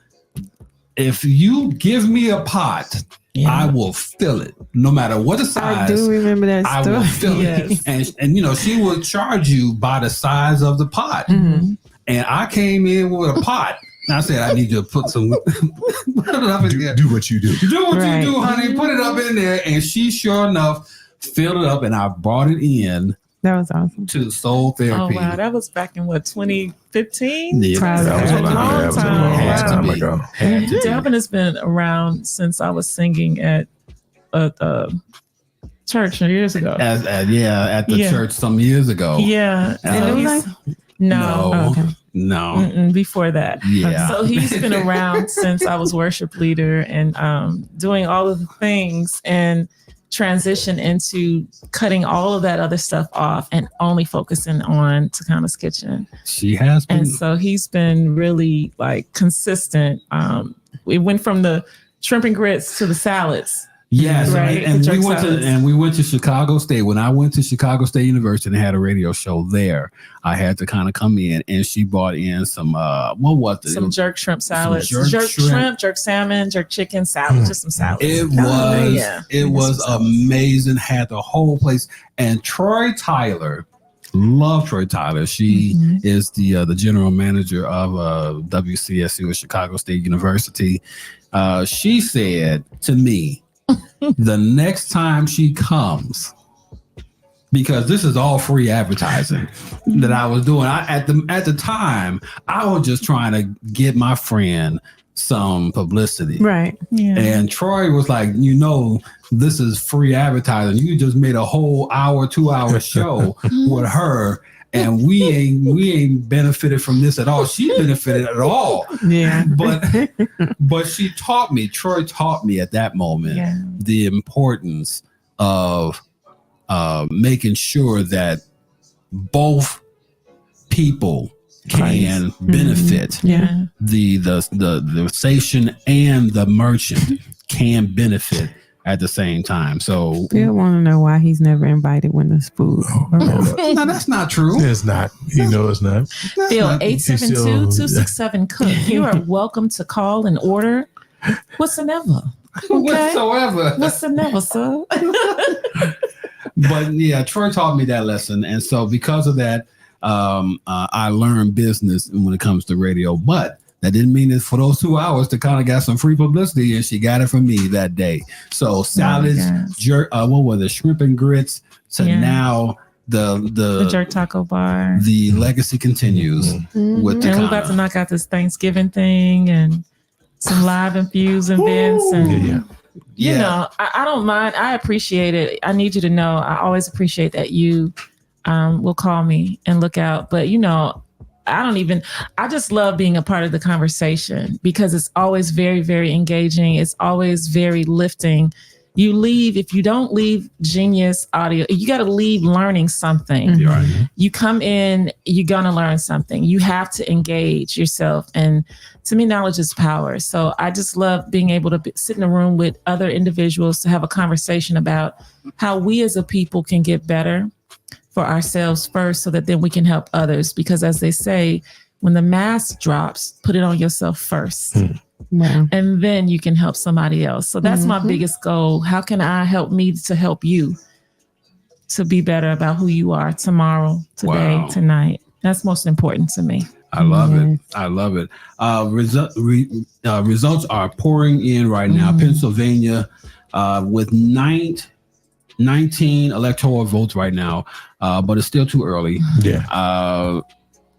if you give me a pot, I will fill it. No matter what the size. I do remember that I story. will fill it. And you know, she will charge you by the size of the pot. And I came in with a pot. And I said, I need you to put some put it up in there. Do what you do. Do what you do, honey. Put it up in there. And she sure enough filled it up, and I brought it in. That was awesome. To soul therapy. Oh wow, that was back in what, 2015? Yeah, that was a long time ago. Delvin has been around since I was singing at church years ago. At the church some years ago. Yeah, no, before that. Yeah. So he's been around since I was worship leader and doing all of the things and transition into cutting all of that other stuff off and only focusing on Tacana's Kitchen. She has been. And so he's been really like consistent. We went from the shrimp and grits to the salads. Yes, right. And we went to Chicago State. When I went to Chicago State University and had a radio show there, I had to kind of come in, and she brought in some what was it? Some jerk shrimp salads, jerk shrimp, jerk salmon, jerk chicken salad, just some salads. It was amazing. Had the whole place. And Troy Tyler, love Troy Tyler. She is the general manager of WCSU at Chicago State University. She said to me, the next time she comes, because this is all free advertising that I was doing. At the time, I was just trying to get my friend some publicity. Right. Yeah. And Troy was like, this is free advertising. You just made a whole 2-hour show with her. And we ain't benefited from this at all. She benefited at all. Yeah. But she taught me, Troy taught me at that moment the importance of making sure that both people can benefit. Yeah. The station and the merchant can benefit at the same time. So Phil want to know why he's never invited when there's food. No, that's not true. It's not. You know it's not. Phil, 872-267-COOK. You are welcome to call and order whatsoever. Okay? Whatsoever, sir. But yeah, Troy taught me that lesson. And so because of that, I learned business when it comes to radio. But that didn't mean that for those 2 hours to kind of got some free publicity, and she got it from me that day. So salads, what was it, shrimp and grits, to now the jerk taco bar. The legacy continues with Tacana. And we're about to knock out this Thanksgiving thing and some live infused events and you know, I don't mind. I appreciate it. I need you to know I always appreciate that you will call me and look out. But I just love being a part of the conversation because it's always very, very engaging. It's always very lifting. If you don't leave Genius Audio, you got to leave learning something. Mm-hmm. You come in, you're going to learn something. You have to engage yourself. And to me, knowledge is power. So I just love being able to sit in a room with other individuals to have a conversation about how we as a people can get better for ourselves first so that then we can help others. Because as they say, when the mask drops, put it on yourself first. Wow. And then you can help somebody else. So that's my biggest goal. How can I help me to help you to be better about who you are tomorrow, today, tonight? That's most important to me. I love it. I love it. Results are pouring in right now. Pennsylvania with 19 electoral votes right now, but it's still too early. Yeah.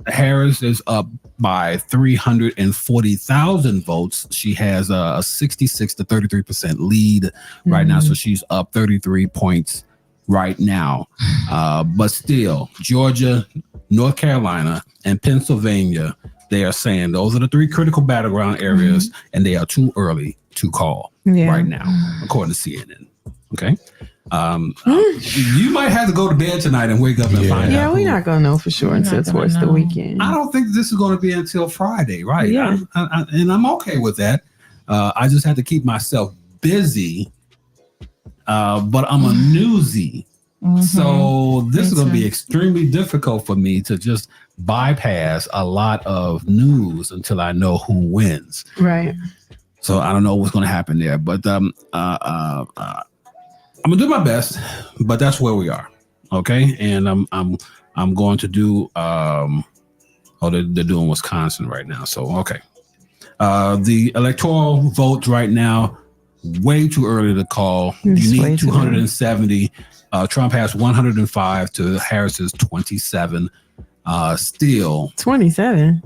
Harris is up by 340,000 votes. She has a 66 to 33% lead right now, so she's up 33 points right now. But still, Georgia, North Carolina, and Pennsylvania, they are saying those are the three critical battleground areas, and they are too early to call right now, according to CNN. Okay. You might have to go to bed tonight and wake up and find out. Yeah, we're not gonna know for sure until towards the weekend. I don't think this is going to be until Friday, right? Yeah, and I'm okay with that. I just have to keep myself busy, but I'm a newsie, so this is going to be extremely difficult for me to just bypass a lot of news until I know who wins. Right. So I don't know what's going to happen there, but I'm gonna do my best, but that's where we are. Okay. And I'm going to do they're doing Wisconsin right now. So okay. The electoral votes right now, way too early to call. You need 270. Trump has 105 to Harris's 27. Still 27.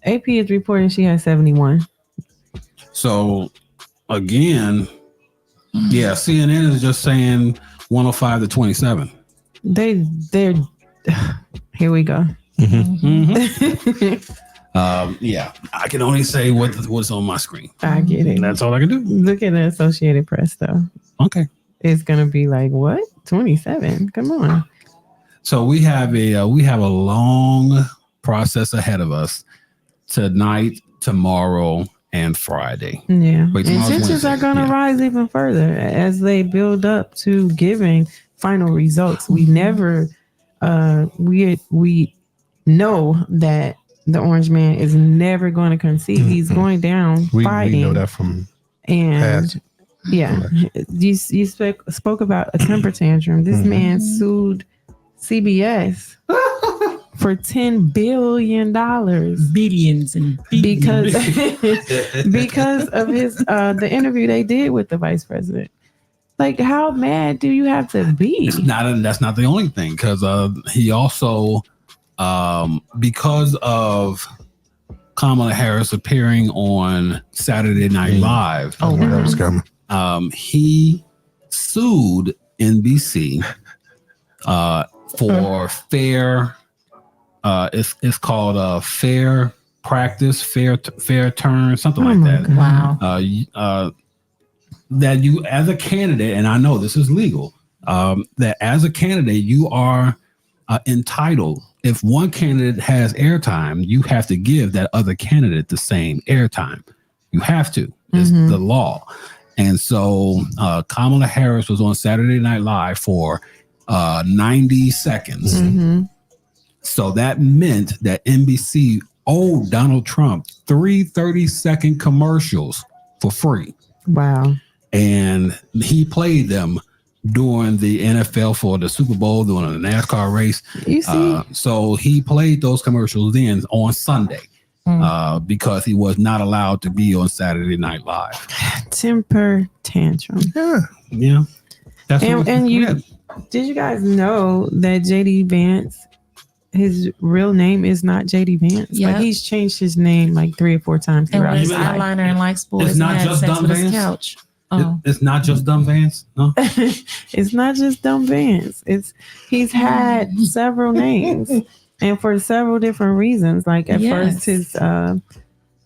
AP is reporting she has 71. So again, yeah, CNN is just saying 105 to 27. They're here we go. Yeah, I can only say what's on my screen. I get it. That's all I can do. Look at the Associated Press though. Okay. It's gonna be like what? 27. Come on. So we have a long process ahead of us tonight, tomorrow, and Friday. Yeah. And tensions are going to rise even further as they build up to giving final results. We never, we know that the orange man is never going to concede. He's going down fighting. We know that from past. Yeah. You spoke about a temper tantrum. This man sued CBS for $10 billion, billions and billions. because of his the interview they did with the vice president. Like, how mad do you have to be? That's not the only thing, because he also because of Kamala Harris appearing on Saturday Night Live. Oh, that was coming. He sued NBC for fair. It's called fair practice, fair turn, something like that. Wow. That you, as a candidate, and I know this is legal, that as a candidate, you are entitled. If one candidate has airtime, you have to give that other candidate the same airtime. You have to. It's the law. And so Kamala Harris was on Saturday Night Live for 90 seconds. So that meant that NBC owed Donald Trump 3 30-second commercials for free. Wow. And he played them during the NFL for the Super Bowl, during the NASCAR race. You see? So he played those commercials then on Sunday because he was not allowed to be on Saturday Night Live. Temper tantrum. Yeah. That's and you did you guys know that JD Vance, his real name is not JD Vance? Yeah. Like, he's changed his name like 3 or 4 times. And with his eyeliner and likes boys. It's not just Dumb Vance. Couch. It's not just Dumb Vance. No, it's not just Dumb Vance. He's had several names, and for several different reasons. Like at first, his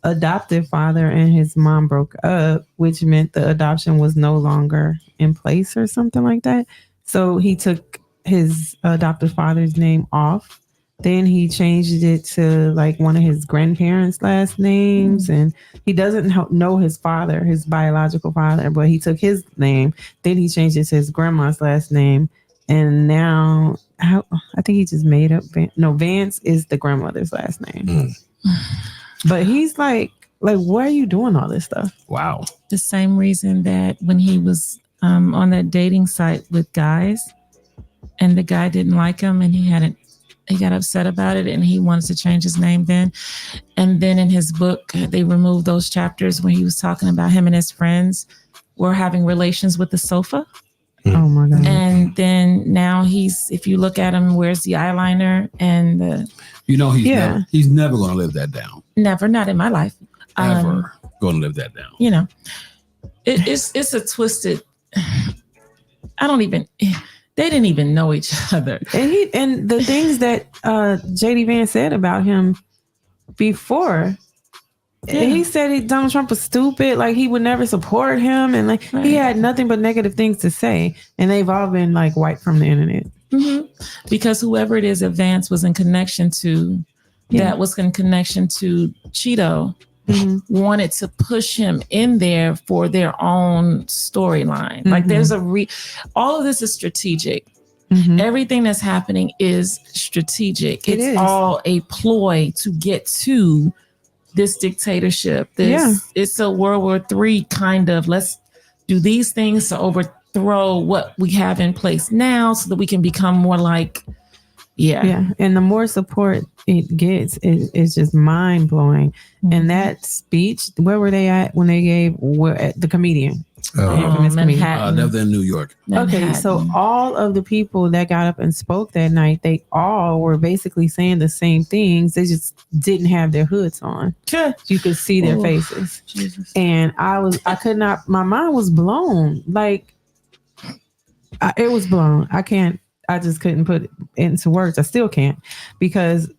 adoptive father and his mom broke up, which meant the adoption was no longer in place or something like that. So he took his adoptive father's name off. Then he changed it to like one of his grandparents' last names, and he doesn't know his father, his biological father, but he took his name. Then he changed it to his grandma's last name, and now I think he just made up. Vance is the grandmother's last name. But he's like, why are you doing all this stuff? Wow. The same reason that when he was on that dating site with guys, and the guy didn't like him, and he had He got upset about it, and he wanted to change his name then. And then in his book, they removed those chapters where he was talking about him and his friends were having relations with the sofa. Oh my God. And then now if you look at him, wears the eyeliner and he's never going to live that down. Never, not in my life. Ever going to live that down. It's a twisted. They didn't even know each other. And the things that JD Vance said about him before. Yeah. He said Donald Trump was stupid, like he would never support him, and he had nothing but negative things to say, and they've all been wiped from the internet. Mm-hmm. Because whoever it is that Vance was in connection to, that was in connection to Cheeto, wanted to push him in there for their own storyline. Mm-hmm. Like there's all of this is strategic. Mm-hmm. Everything that's happening is strategic. It's all a ploy to get to this dictatorship. It's a World War III kind of, let's do these things to overthrow what we have in place now so that we can become more like, and the more support it gets, it's just mind blowing. Mm-hmm. And that speech, where were they at when they gave the comedian? Manhattan. They're in New York. Manhattan. Okay, so all of the people that got up and spoke that night, they all were basically saying the same things. They just didn't have their hoods on. You could see their faces. Jesus. And my mind was blown. It was blown. I just couldn't put it into words. I still can't, because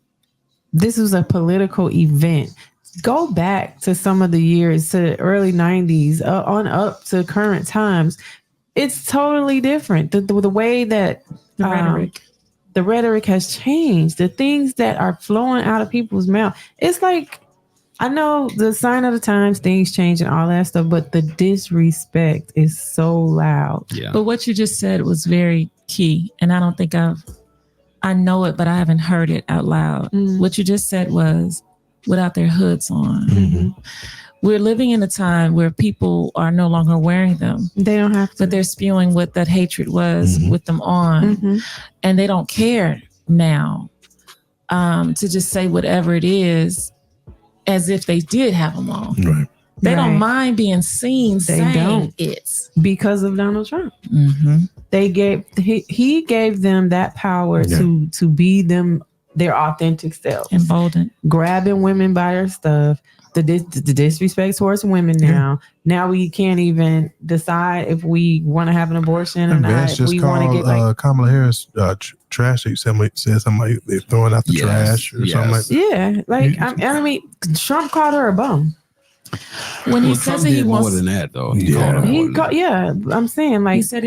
this was a political event. Go back to some of the years, to the early 90s, on up to current times. It's totally different. The way that the rhetoric has changed, the things that are flowing out of people's mouth. It's like, I know the sign of the times, things change and all that stuff, but the disrespect is so loud. Yeah. But what you just said was very key. And I don't think I know it, but I haven't heard it out loud. Mm-hmm. What you just said was, without their hoods on. Mm-hmm. We're living in a time where people are no longer wearing them. They don't have to. But they're spewing what that hatred was with them on. Mm-hmm. And they don't care now to just say whatever it is as if they did have them on. Right. They don't mind being seen saying it. Because of Donald Trump. Mm-hmm. He gave them that power to be them, their authentic selves. Emboldened. Grabbing women by their stuff. The disrespect towards women now. Now we can't even decide if we want to have an abortion or not. Just we want to get Kamala Harris trash. Somebody said something they're throwing out the trash or something like that. I mean, Trump called her a bum. When he says he wants more than that, though. I'm saying he said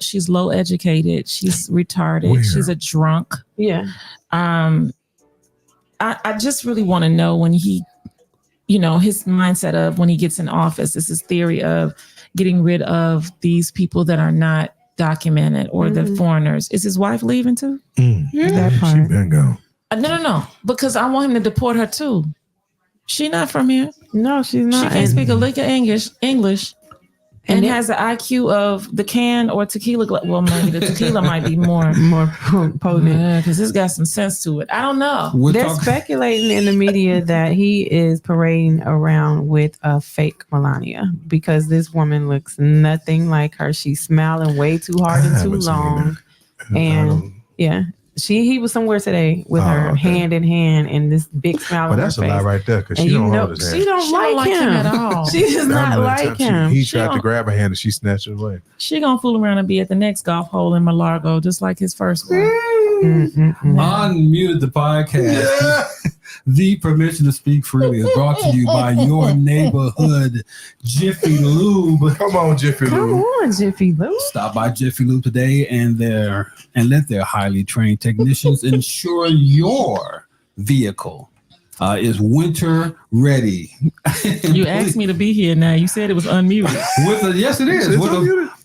she's low educated, she's retarded, she's a drunk. Yeah. I just really want to know when he, his mindset of when he gets in office, is his theory of getting rid of these people that are not documented or the foreigners. Is his wife leaving too? That part. She been gone. No, because I want him to deport her too. She not from here. No, she's not. She can't speak a lick of English. And has the IQ of the can or tequila. Well, maybe the tequila might be more potent. Because it's got some sense to it. I don't know. They're speculating in the media that he is parading around with a fake Melania because this woman looks nothing like her. She's smiling way too hard and too long. And he was somewhere today with her hand in hand and this big smile on her face. But that's a lie right there, because she don't hold his hand. She don't like him at all. She does not like him. He tried to grab her hand and she snatched it away. She gonna fool around and be at the next golf hole in Malargo, just like his first one. Unmuted the podcast. The Permission to Speak Freely is brought to you by your neighborhood Jiffy Lube. Come on, Jiffy Lube. Come on, Jiffy Lube. Stop by Jiffy Lube today and let their highly trained technicians ensure your vehicle is winter ready. You asked me to be here now. You said it was unmuted. Yes, it is.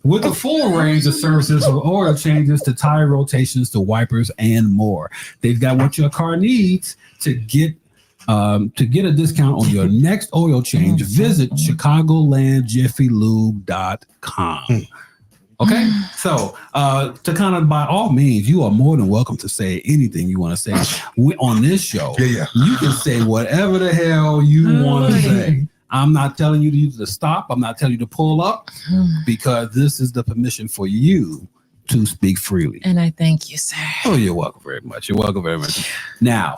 With a full range of services from oil changes to tire rotations to wipers and more. They've got what your car needs to get a discount on your next oil change. Visit ChicagolandJiffyLube.com. Okay, so Tacana, by all means, you are more than welcome to say anything you want to say on this show. Yeah. You can say whatever the hell you want to say. I'm not telling you to stop. I'm not telling you to pull up because this is the permission for you to speak freely. And I thank you, sir. Oh, you're welcome very much. You're welcome very much. Now,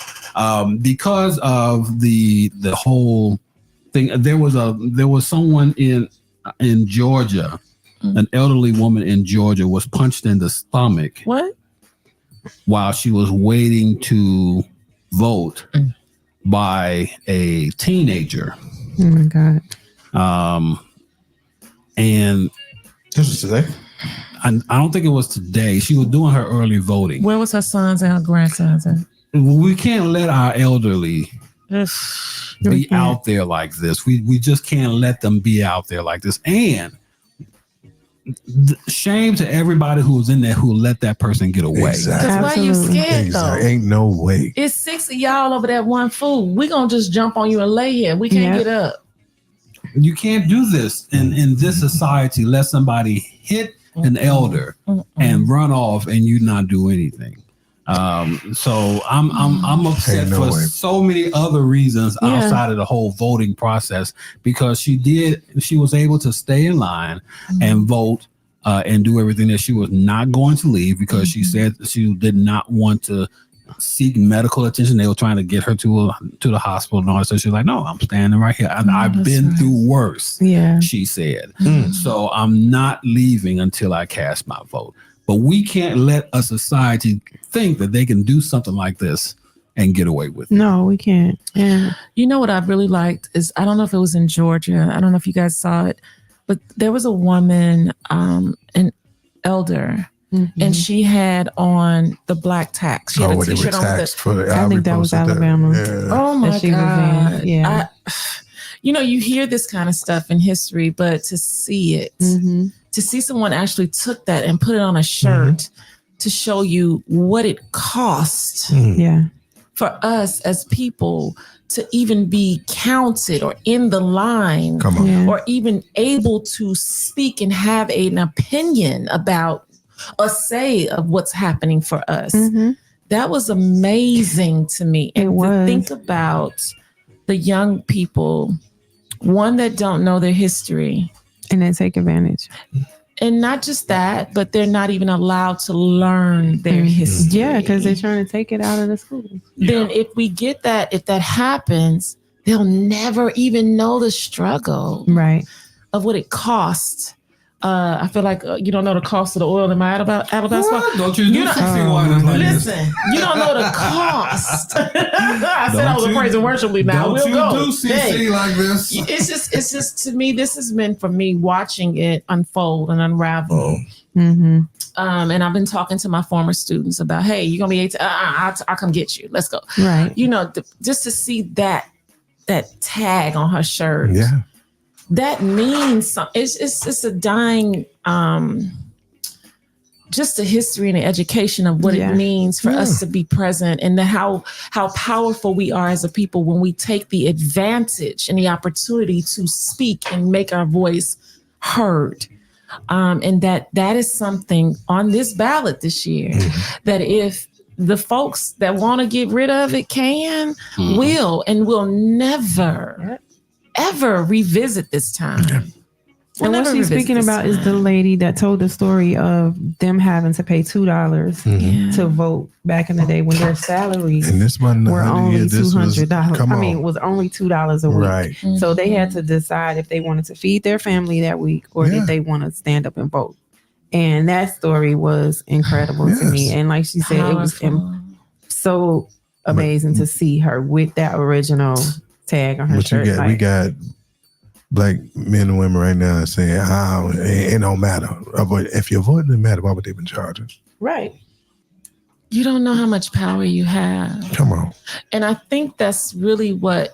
because of the whole thing, there was someone in Georgia. An elderly woman in Georgia was punched in the stomach. What? While she was waiting to vote by a teenager. Oh my God. And this was today? I don't think it was today. She was doing her early voting. Where was her sons and her grandsons at? We can't let our elderly be out there like this. We just can't let them be out there like this. And shame to everybody who was in there who let that person get away. Exactly. That's why you scared though. Ain't no way. It's 6 of y'all over that one food. We gonna just jump on you and lay here. We can't get up. You can't do this in this society. Let somebody hit an elder and run off and you not do anything. So I'm upset for so many other reasons outside of the whole voting process because she was able to stay in line and vote and do everything that she was not going to leave because she said she did not want to seek medical attention. They were trying to get her to the hospital and all that. So she's like, no, I'm standing right here. I've been through worse. Yeah, she said. So I'm not leaving until I cast my vote. But we can't let a society think that they can do something like this and get away with it. No, we can't. Yeah. You know what I really liked is, I don't know if it was in Georgia. I don't know if you guys saw it, but there was a woman, an elder, and she had on the black tax. She had a t-shirt on I think that was Alabama. Yeah. Oh my God. Yeah. You hear this kind of stuff in history, but to see it, to see someone actually took that and put it on a shirt to show you what it cost for us as people to even be counted or in the line or even able to speak and have an opinion about a say of what's happening for us. That was amazing to me. And to think about the young people, one that don't know their history. And then take advantage. And not just that, but they're not even allowed to learn their history. Yeah, because they're trying to take it out of the schools. Then if we get that, if that happens, they'll never even know the struggle of what it costs. I feel like you don't know the cost of the oil in my alabaster. What? Don't you do 61? Listen, you don't know the cost. I said I was a praise and worship lead now. Don't do CC like this. It's just to me, this has been for me watching it unfold and unravel. And I've been talking to my former students about, hey, you're gonna be 18. I'll come get you. Let's go. Right. Just to see that tag on her shirt. Yeah. That means something. It's a dying, just the history and the education of what it means for us to be present and how powerful we are as a people when we take the advantage and the opportunity to speak and make our voice heard. And that is something on this ballot this year that if the folks that want to get rid of it will never ever revisit this time. And what she's speaking about is the lady that told the story of them having to pay $2 to vote back in the day when their salaries were only $200. Was only $2 a week. Right. So they had to decide if they wanted to feed their family that week or did they want to stand up and vote. And that story was incredible to me. And like she said, it was so amazing to see her with that original tag on her shirt. We got black men and women right now saying, it don't matter. But if your vote didn't matter, why would they been charging? Right. You don't know how much power you have. Come on. And I think that's really what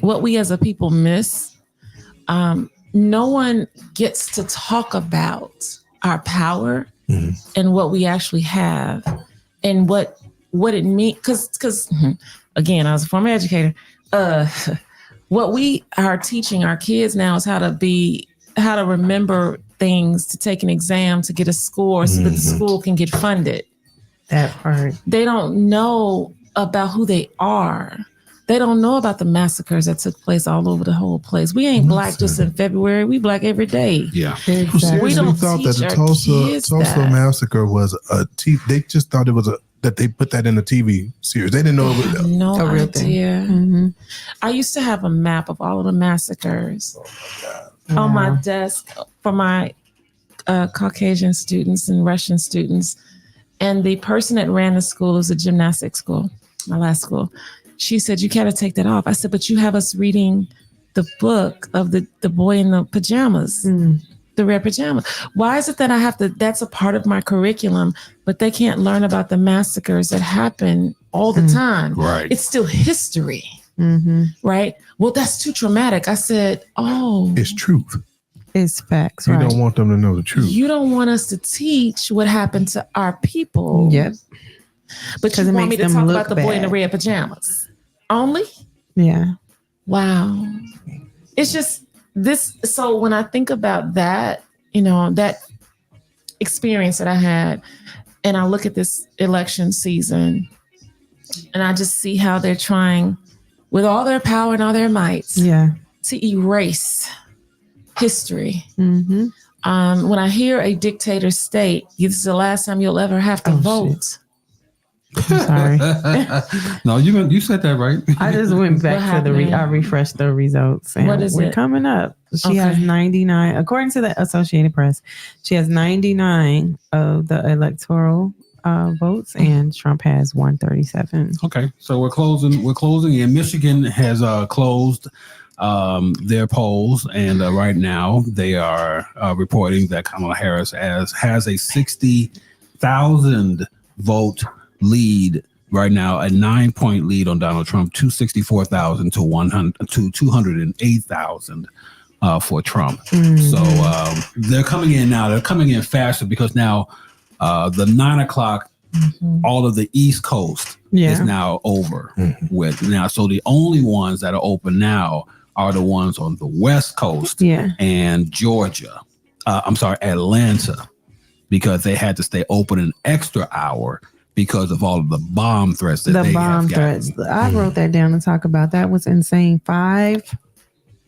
we as a people miss. No one gets to talk about our power and what we actually have and what it means. Because again, I was a former educator. What we are teaching our kids now is how to remember things to take an exam to get a score so that the school can get funded. That part. They don't know about who they are. They don't know about the massacres that took place all over the whole place. We ain't black just in February. We black every day. Yeah. Exactly. We don't thought that teach the our kids Tulsa that. massacre was they just thought it was that they put that in a TV series. They didn't know it was No a real idea. Mm-hmm. I used to have a map of all of the massacres on my desk for my Caucasian students and Russian students. And the person that ran the school was a gymnastics school, my last school. She said, you gotta take that off. I said, but you have us reading the book of the boy in the pajamas, the red pajamas. Why is it that I have to, that's a part of my curriculum, but they can't learn about the massacres that happen all the time. Right. It's still history, right? Well, that's too traumatic. I said, it's truth. It's facts, You right? don't want them to know the truth. You don't want us to teach what happened to our people. Yep. But you it want me makes to them talk look about the boy in the bad. red pajamas only? Yeah. Wow. It's just this. So when I think about that, you know, that experience that I had, and I look at this election season, and I just see how they're trying with all their power and all their might to erase history. When I hear a dictator state, this is the last time you'll ever have to vote. Shit. I'm sorry. No, you said that right. I just went back to I refreshed the results. And What is we're it? coming up. She has 99, according to the Associated Press, she has 99 of the electoral votes, and Trump has 137. Okay, so we're closing, and Michigan has closed their polls, and right now they are reporting that Kamala Harris has a 60,000 vote lead right now, a 9-point lead on Donald Trump, 264,000 to 208,000 for Trump. So they're coming in now. They're coming in faster because now the 9 o'clock, all of the East Coast is now over with now. So the only ones that are open now are the ones on the West Coast and Georgia. Atlanta, because they had to stay open an extra hour because of all of the bomb threats that they have gotten. I wrote that down to talk about. That was insane. 5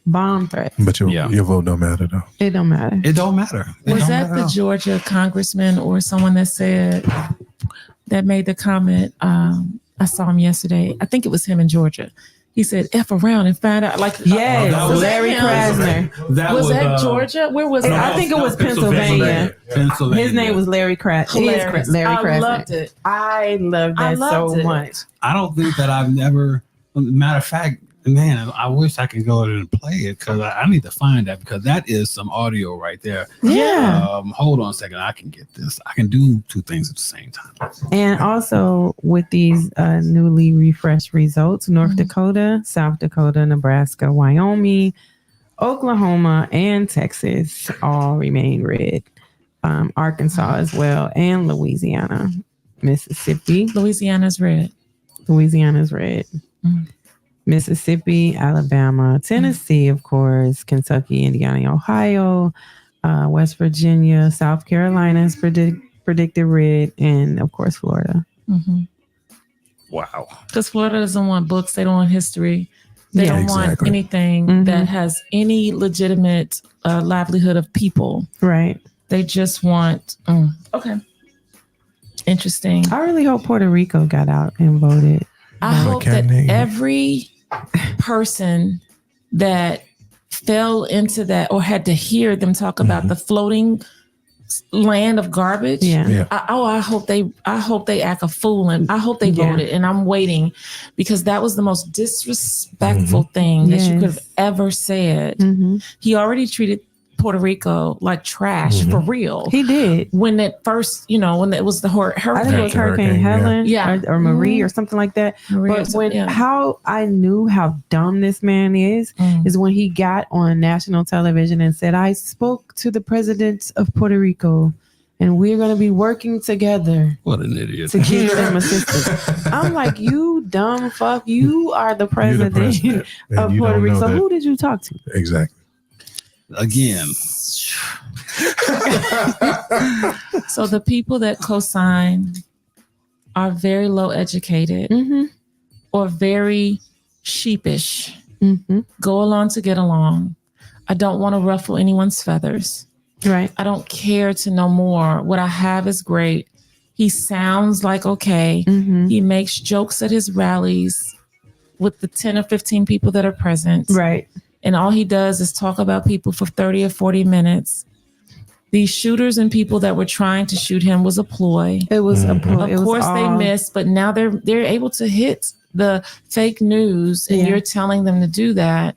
bomb threats. But your vote don't matter though. It don't matter. It don't matter. Was that the Georgia congressman or someone that made the comment? I saw him yesterday. I think it was him in Georgia. He said, F around and find out. Like, Larry Krasner. Was that Georgia? Where was it? I think it was Pennsylvania. His name was Larry Krasner. Larry Krasner. I loved it. I loved that so much. I don't think that I've never, matter of fact, man, I wish I could go and play it because I need to find that because that is some audio right there. Yeah. Hold on a second. I can get this. I can do 2 things at the same time. And also with these newly refreshed results, North Dakota, South Dakota, Nebraska, Wyoming, Oklahoma, and Texas all remain red. Arkansas as well, and Louisiana, Mississippi. Louisiana's red. Mississippi, Alabama, Tennessee, of course, Kentucky, Indiana, Ohio, West Virginia, South Carolina is predicted red, and of course, Florida. Wow. Because Florida doesn't want books. They don't want history. They don't want anything that has any legitimate livelihood of people. Right. They just want, okay. Interesting. I really hope Puerto Rico got out and voted. I hope that every person that fell into that or had to hear them talk about the floating land of garbage. I hope they act a fool, and I hope they voted. And I'm waiting because that was the most disrespectful thing that you could have ever said. He already treated Puerto Rico like trash for real. He did. When it first, when it was the hurricane. I think it was Hurricane Helen or Marie or something like that. How I knew how dumb this man is when he got on national television and said, I spoke to the president of Puerto Rico and we're going to be working together. What an idiot. To give them assistance. I'm like, you dumb fuck. You are the president of Puerto Rico. So who did you talk to? Exactly. Again, So the people that co-sign are very low educated or very sheepish. Go along to get along. I don't want to ruffle anyone's feathers. Right. I don't care to know more. What I have is great. He sounds like okay. He makes jokes at his rallies with the 10 or 15 people that are present. Right. And all he does is talk about people for 30 or 40 minutes. These shooters and people that were trying to shoot him was a ploy. It was a ploy. Of course they missed, but now they're able to hit the fake news, and you're telling them to do that.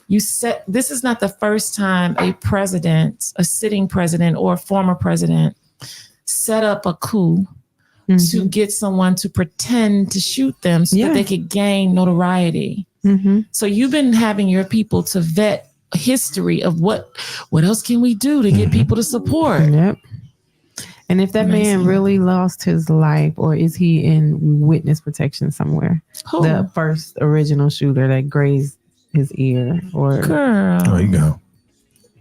This is not the first time a president, a sitting president or a former president set up a coup to get someone to pretend to shoot them so that they could gain notoriety. So you've been having your people to vet history of what else can we do to get people to support. Yep. And if that man really lost his life, or is he in witness protection somewhere? Who? The first original shooter that grazed his ear, or Girl. Oh, you go.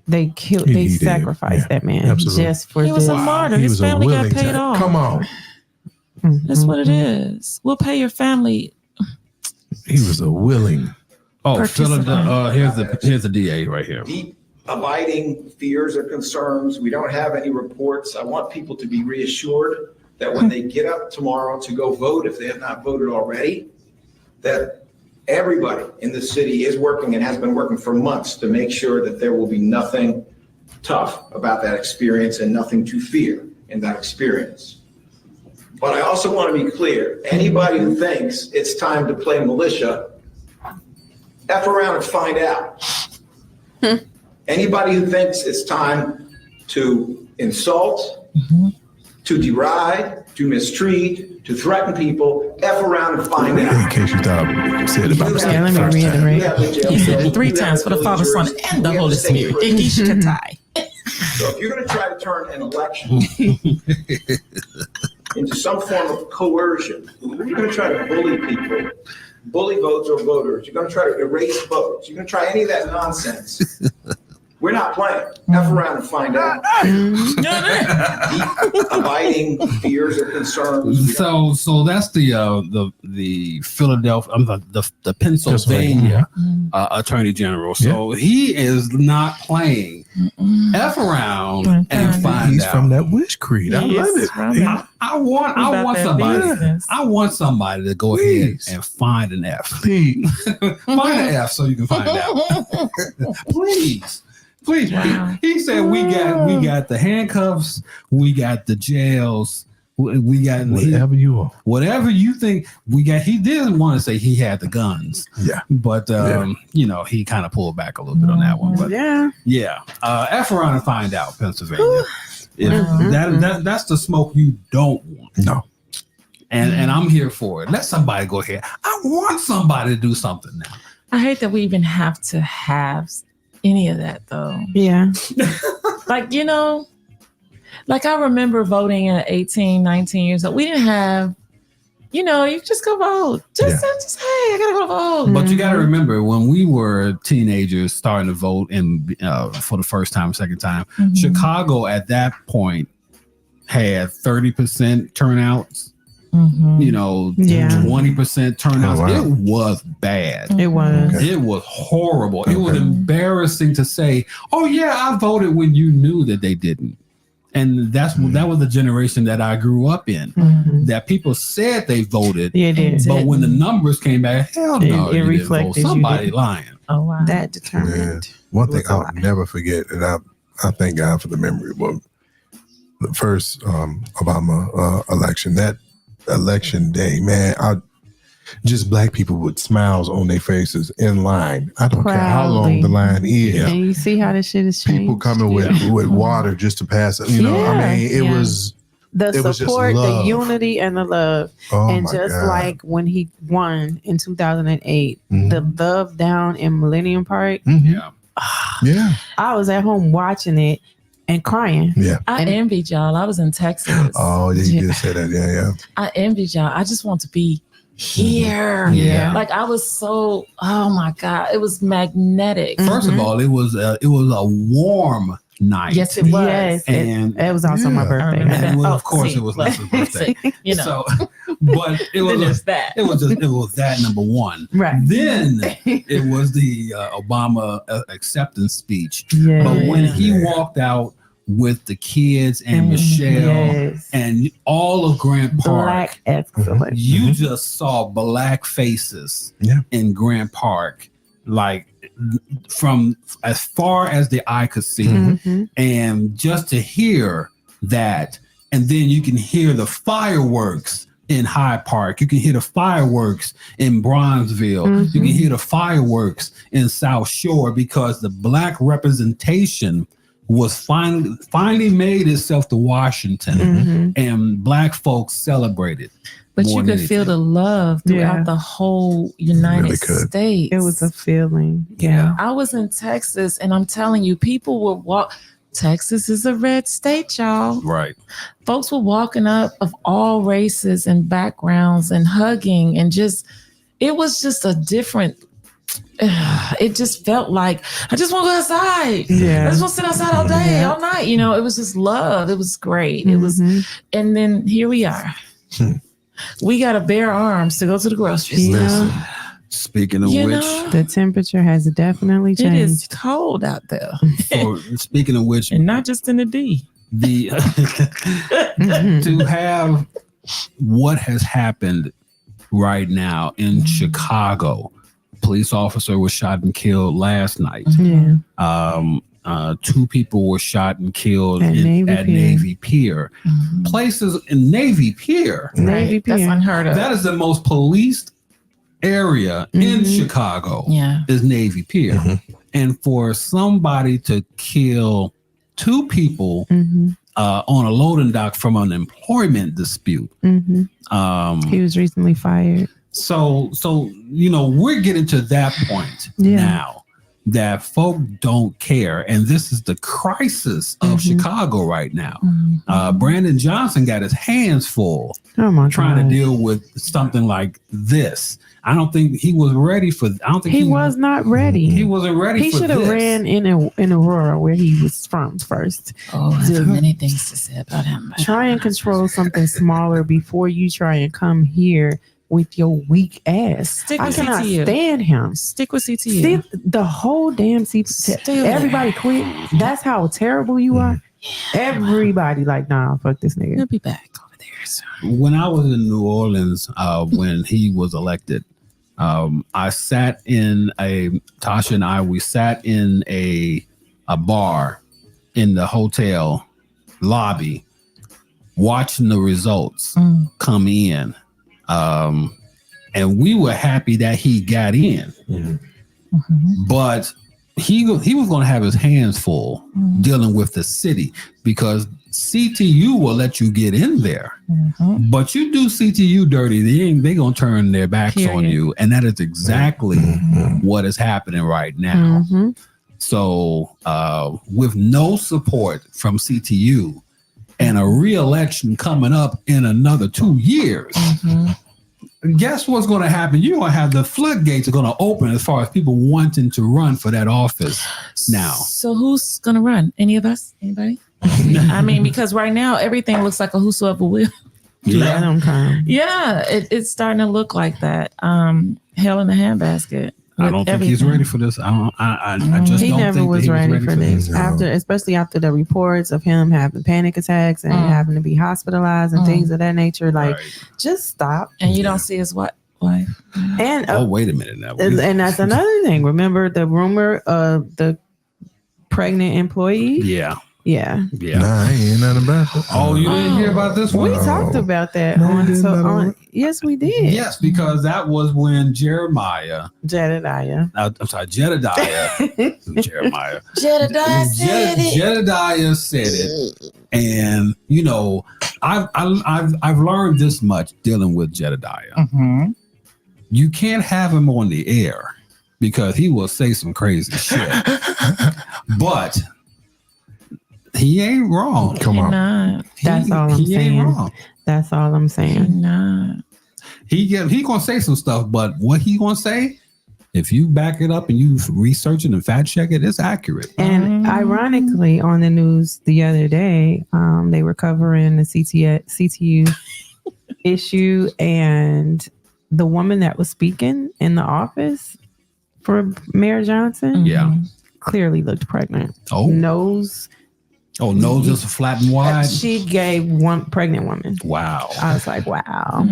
They killed, they sacrificed that man. Absolutely. Just for He was this. a martyr. He His was family got willing paid to- off. Come on. That's what it is. We'll pay your family. He was a willing. Oh, Philadelphia. Here's the DA right here. Deep abiding fears or concerns. We don't have any reports. I want people to be reassured that when they get up tomorrow to go vote, if they have not voted already, that everybody in the city is working and has been working for months to make sure that there will be nothing tough about that experience and nothing to fear in that experience. But I also want to be clear, anybody who thinks it's time to play militia, F around and find out. Anybody who thinks it's time to insult, to deride, to mistreat, to threaten people, F around and find out. In case you thought I said about the Yeah, let me first time. reiterate. He said it 3 times for the Father, Son, and the Holy Spirit. Ikishikatai. So if you're going to try to turn an election into some form of coercion, you're going to try to bully people, bully votes or voters, you're going to try to erase votes, you're going to try any of that nonsense, we're not playing. F around and find out. Deep, abiding fears or concerns. So that's the Philadelphia, the Pennsylvania Attorney General. So he is not playing F around and find He's out. from that Wish Creed. I love it. I want somebody to go ahead and find an F. Please. Find an F so you can find out. Please. Wow. He said we got the handcuffs, we got the jails, we got Whatever you are. whatever you think we got. He didn't want to say he had the guns, but he kind of pulled back a little bit on that one. But F around and find out, Pennsylvania. That's the smoke you don't want. No. And I'm here for it. Let somebody go ahead. I want somebody to do something now. I hate that we even have to have any of that though. Yeah. Like I remember voting at 18, 19 years old. We didn't have, you just go vote. Just hey, I gotta go vote. But you gotta remember when we were teenagers starting to vote and for the first time, second time, Chicago at that point had 30% turnouts. 20% turnouts. Oh, wow. It was bad. It was. Okay. It was horrible. It was embarrassing to say, "Oh yeah, I voted," when you knew that they didn't. And that was the generation that I grew up in. That people said they voted, but when the numbers came back, hell no, it reflected somebody lying. Oh wow, that determined. Man, one thing I'll never forget, and I thank God for the memory. Well, the first Obama election, that election day, man, just black people with smiles on their faces in line. I don't care how long the line is. And you see how this shit has changed. People coming with water just to pass it. It was the support, the unity, and the love. Oh, and my just God. like when he won in 2008, the love down in Millennium Park. Yeah. I was at home watching it and crying. Yeah. I envied y'all. I was in Texas. Oh, yeah, you did say that. Yeah. I envied y'all. I just want to be here. Yeah. Like I was so, oh my God, it was magnetic. First of all, it was a warm night. Yes, it was. Yes, And it was also my birthday. And that. of course, it was Leslie's birthday. You know. So, but it was that. It was that number one. Right. Then it was the Obama acceptance speech. Yes. But when he walked out with the kids and Michelle and all of Grant Park, Black excellence. you just saw black faces in Grant Park, like from as far as the eye could see. And just to hear that, and then you can hear the fireworks in Hyde Park. You can hear the fireworks in Bronzeville. You can hear the fireworks in South Shore, because the black representation was finally made itself to Washington, and black folks celebrated. But you could feel the love throughout the whole United States. It was a feeling. Yeah. I was in Texas, and I'm telling you, people would walk. Texas is a red state, y'all. Right. Folks were walking up of all races and backgrounds and hugging, and it was just a different. It just felt like I just want to go outside. I just want to sit outside all day, all night. You know, it was just love. It was great. It was, and then here we are. We got to bare arms to go to the grocery store. Speaking of which, the temperature has definitely changed. It is cold out there. Speaking of which, and not just in the D. To have what has happened right now in Chicago. Police officer was shot and killed last night. 2 people were shot and killed at Navy Pier. Places in Navy Pier. That's unheard of. That is the most policed area in Chicago. Is Navy Pier. And for somebody to kill 2 people on a loading dock from an employment dispute. He was recently fired. So we're getting to that point now that folk don't care, and this is the crisis of Chicago right now. Brandon Johnson got his hands full trying to deal with something like this. I don't think he was ready for. I don't think he was not ready. He wasn't ready. He should have ran in Aurora, where he was from first. Oh, I have many things to say about him. Try and control something smaller before you try and come here with your weak ass. I cannot stand him. Stick with CTU. The whole damn CTU. Everybody quit. That's how terrible you are. Everybody like, nah, fuck this nigga. He'll be back over there. So. When I was in New Orleans, when he was elected, I sat in Tasha and I, we sat in a bar in the hotel lobby watching the results come in. And we were happy that he got in, but he was going to have his hands full dealing with the city, because CTU will let you get in there, but you do CTU dirty, they going to turn their backs on you. And that is exactly what is happening right now. So with no support from CTU and a re-election coming up in another 2 years, guess what's going to happen? You're going to have the floodgates are going to open as far as people wanting to run for that office now. So who's going to run? Any of us? Anybody? I mean, because right now everything looks like a whosoever will. Let them come. Yeah, it's starting to look like that. Hell in the handbasket. I don't think he's ready for this. I just he don't never think was he ready for this. Especially after the reports of him having panic attacks and having to be hospitalized and things of that nature. Like, just stop. And you don't see his wife. And wait a minute now. And that's another thing. Remember the rumor of the pregnant employee? Yeah. Yeah. Nah, I ain't nothing about that. Oh, you didn't hear about this one? We talked about that yes, we did. Yes, because that was when Jedediah. Jeremiah said it. And I've learned this much dealing with Jedediah. You can't have him on the air because he will say some crazy shit. But he ain't wrong. Come on. That's all I'm saying. Ain't wrong. That's all I'm saying. Nah. He gonna say some stuff, but what he gonna say if you back it up and you research it and fact check it, it's accurate. And ironically, on the news the other day, they were covering the CTU issue, and the woman that was speaking in the office for Mayor Johnson, clearly looked pregnant. Nose just flat and wide. She gave one pregnant woman. Wow. I was like, wow,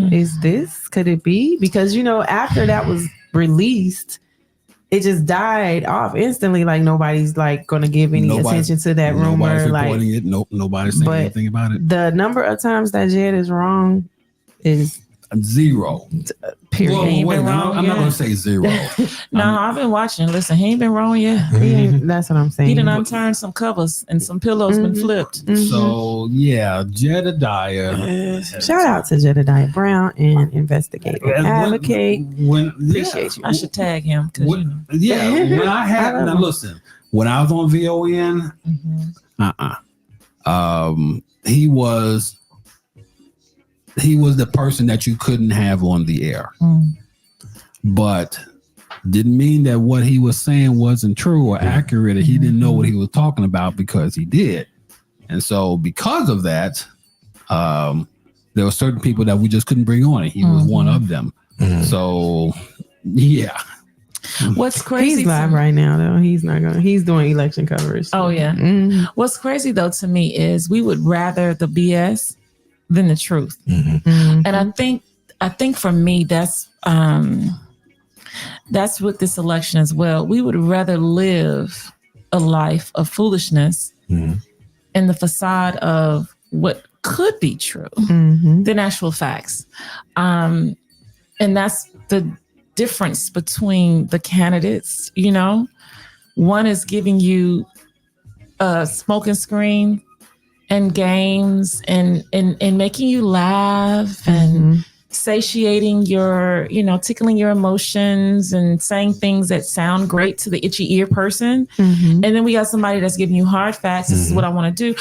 could it be? Because, after that was released, it just died off instantly. Like nobody's like going to give any attention to that rumor. Nobody's reporting it. Nobody's saying anything about it. The number of times that Jed is wrong is 0. Period. Well, wait, I'm not going to say 0. No, I've been watching. Listen, he ain't been wrong yet. That's what I'm saying. He done unturned some covers and some pillows been flipped. So Jedediah. Shout out to Jedediah Brown and investigative advocate. Appreciate you. I should tag him. When I had listen, when I was on VON, he was the person that you couldn't have on the air. But didn't mean that what he was saying wasn't true or accurate, or he didn't know what he was talking about, because he did. And so because of that, there were certain people that we just couldn't bring on, and he was one of them. So yeah. What's crazy? He's live right now, though. He's doing election coverage. Oh yeah. What's crazy though to me is we would rather the BS than the truth. And I think for me that's with this election as well. We would rather live a life of foolishness in the facade of what could be true than actual facts. And that's the difference between the candidates. One is giving you a smoking screen and games and making you laugh and satiating your, tickling your emotions and saying things that sound great to the itchy ear person. And then we got somebody that's giving you hard facts. This is what I want to do.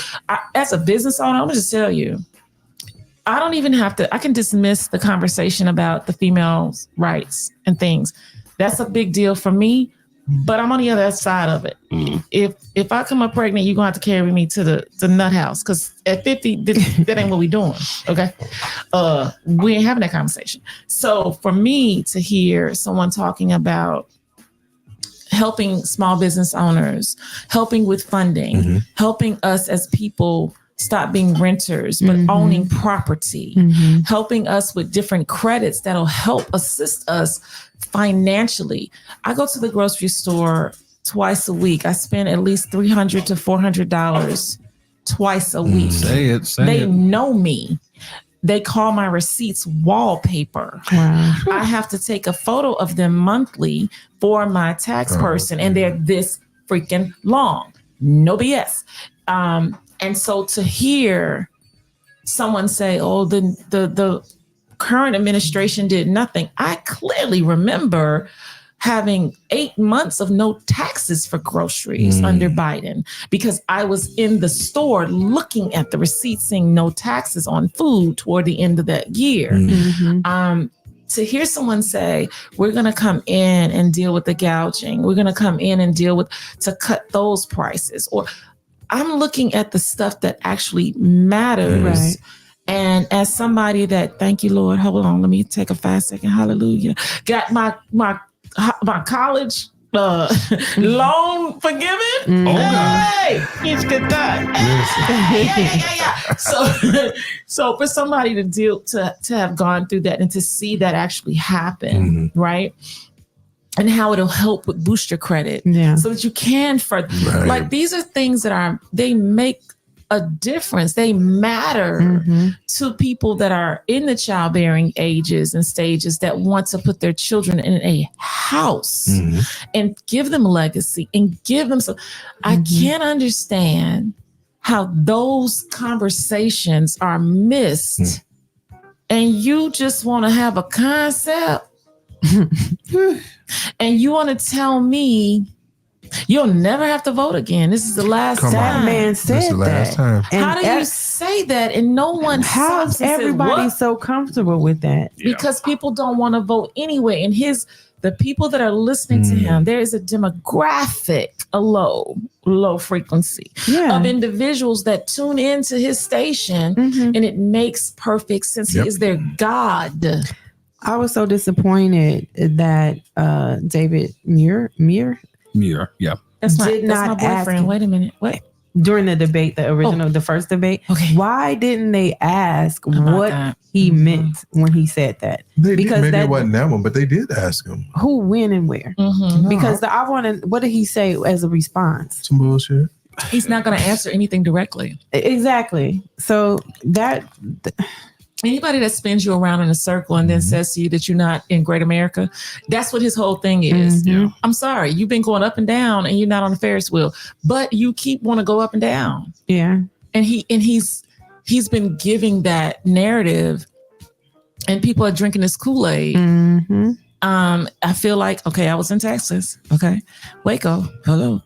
As a business owner, I'm going to just tell you, I don't even have to, I can dismiss the conversation about the females' rights and things. That's a big deal for me. But I'm on the other side of it. If I come up pregnant, you're gonna have to carry me to the nut house, because at 50, that ain't what we doing. Okay, we ain't having that conversation. So for me to hear someone talking about helping small business owners, helping with funding, helping us as people stop being renters, but owning property, helping us with different credits that'll help assist us financially. I go to the grocery store twice a week. I spend at least $300 to $400 twice a week. They know me. They call my receipts wallpaper. Wow. I have to take a photo of them monthly for my tax person, and they're this freaking long. No BS. And so to hear someone say, "Oh, the current administration did nothing," I clearly remember having 8 months of no taxes for groceries under Biden, because I was in the store looking at the receipts saying no taxes on food toward the end of that year. To hear someone say, we're going to come in and deal with the gouging, we're going to come in and to cut those prices, or I'm looking at the stuff that actually matters. Right. And as somebody that, thank you, Lord, hold on, let me take a 5 second. Hallelujah. Got my college loan forgiven. Hey, it's good time. Yeah. So for somebody to have gone through that and to see that actually happen, right? And how it'll help with boost your credit, so that you can further. Right. Like, these are things that they make a difference. They matter to people that are in the childbearing ages and stages that want to put their children in a house and give them legacy and give them some. I can't understand how those conversations are missed, and you just want to have a concept. And you want to tell me you'll never have to vote again. This is the last time. That man said this is the last time. And how do you say that and no one how's everybody so comfortable with that? Because people don't want to vote anyway. And his The people that are listening to him, there is a demographic, a low frequency of individuals that tune into his station, and it makes perfect sense. He is their God. I was so disappointed that David Muir, that's my boyfriend. Wait a minute, what? During the debate, the first debate, why didn't they ask what he meant when he said that? Because maybe it wasn't that one, but they did ask him who, when, and where. Because what did he say as a response? Some bullshit. He's not going to answer anything directly. Exactly. So that anybody that spins you around in a circle and then says to you that you're not in Great America, that's what his whole thing is. I'm sorry, you've been going up and down and you're not on the Ferris wheel, but you keep want to go up and down. Yeah. And he's been giving that narrative, and people are drinking this Kool-Aid. I feel like, okay, I was in Texas. Okay. Waco. Hello.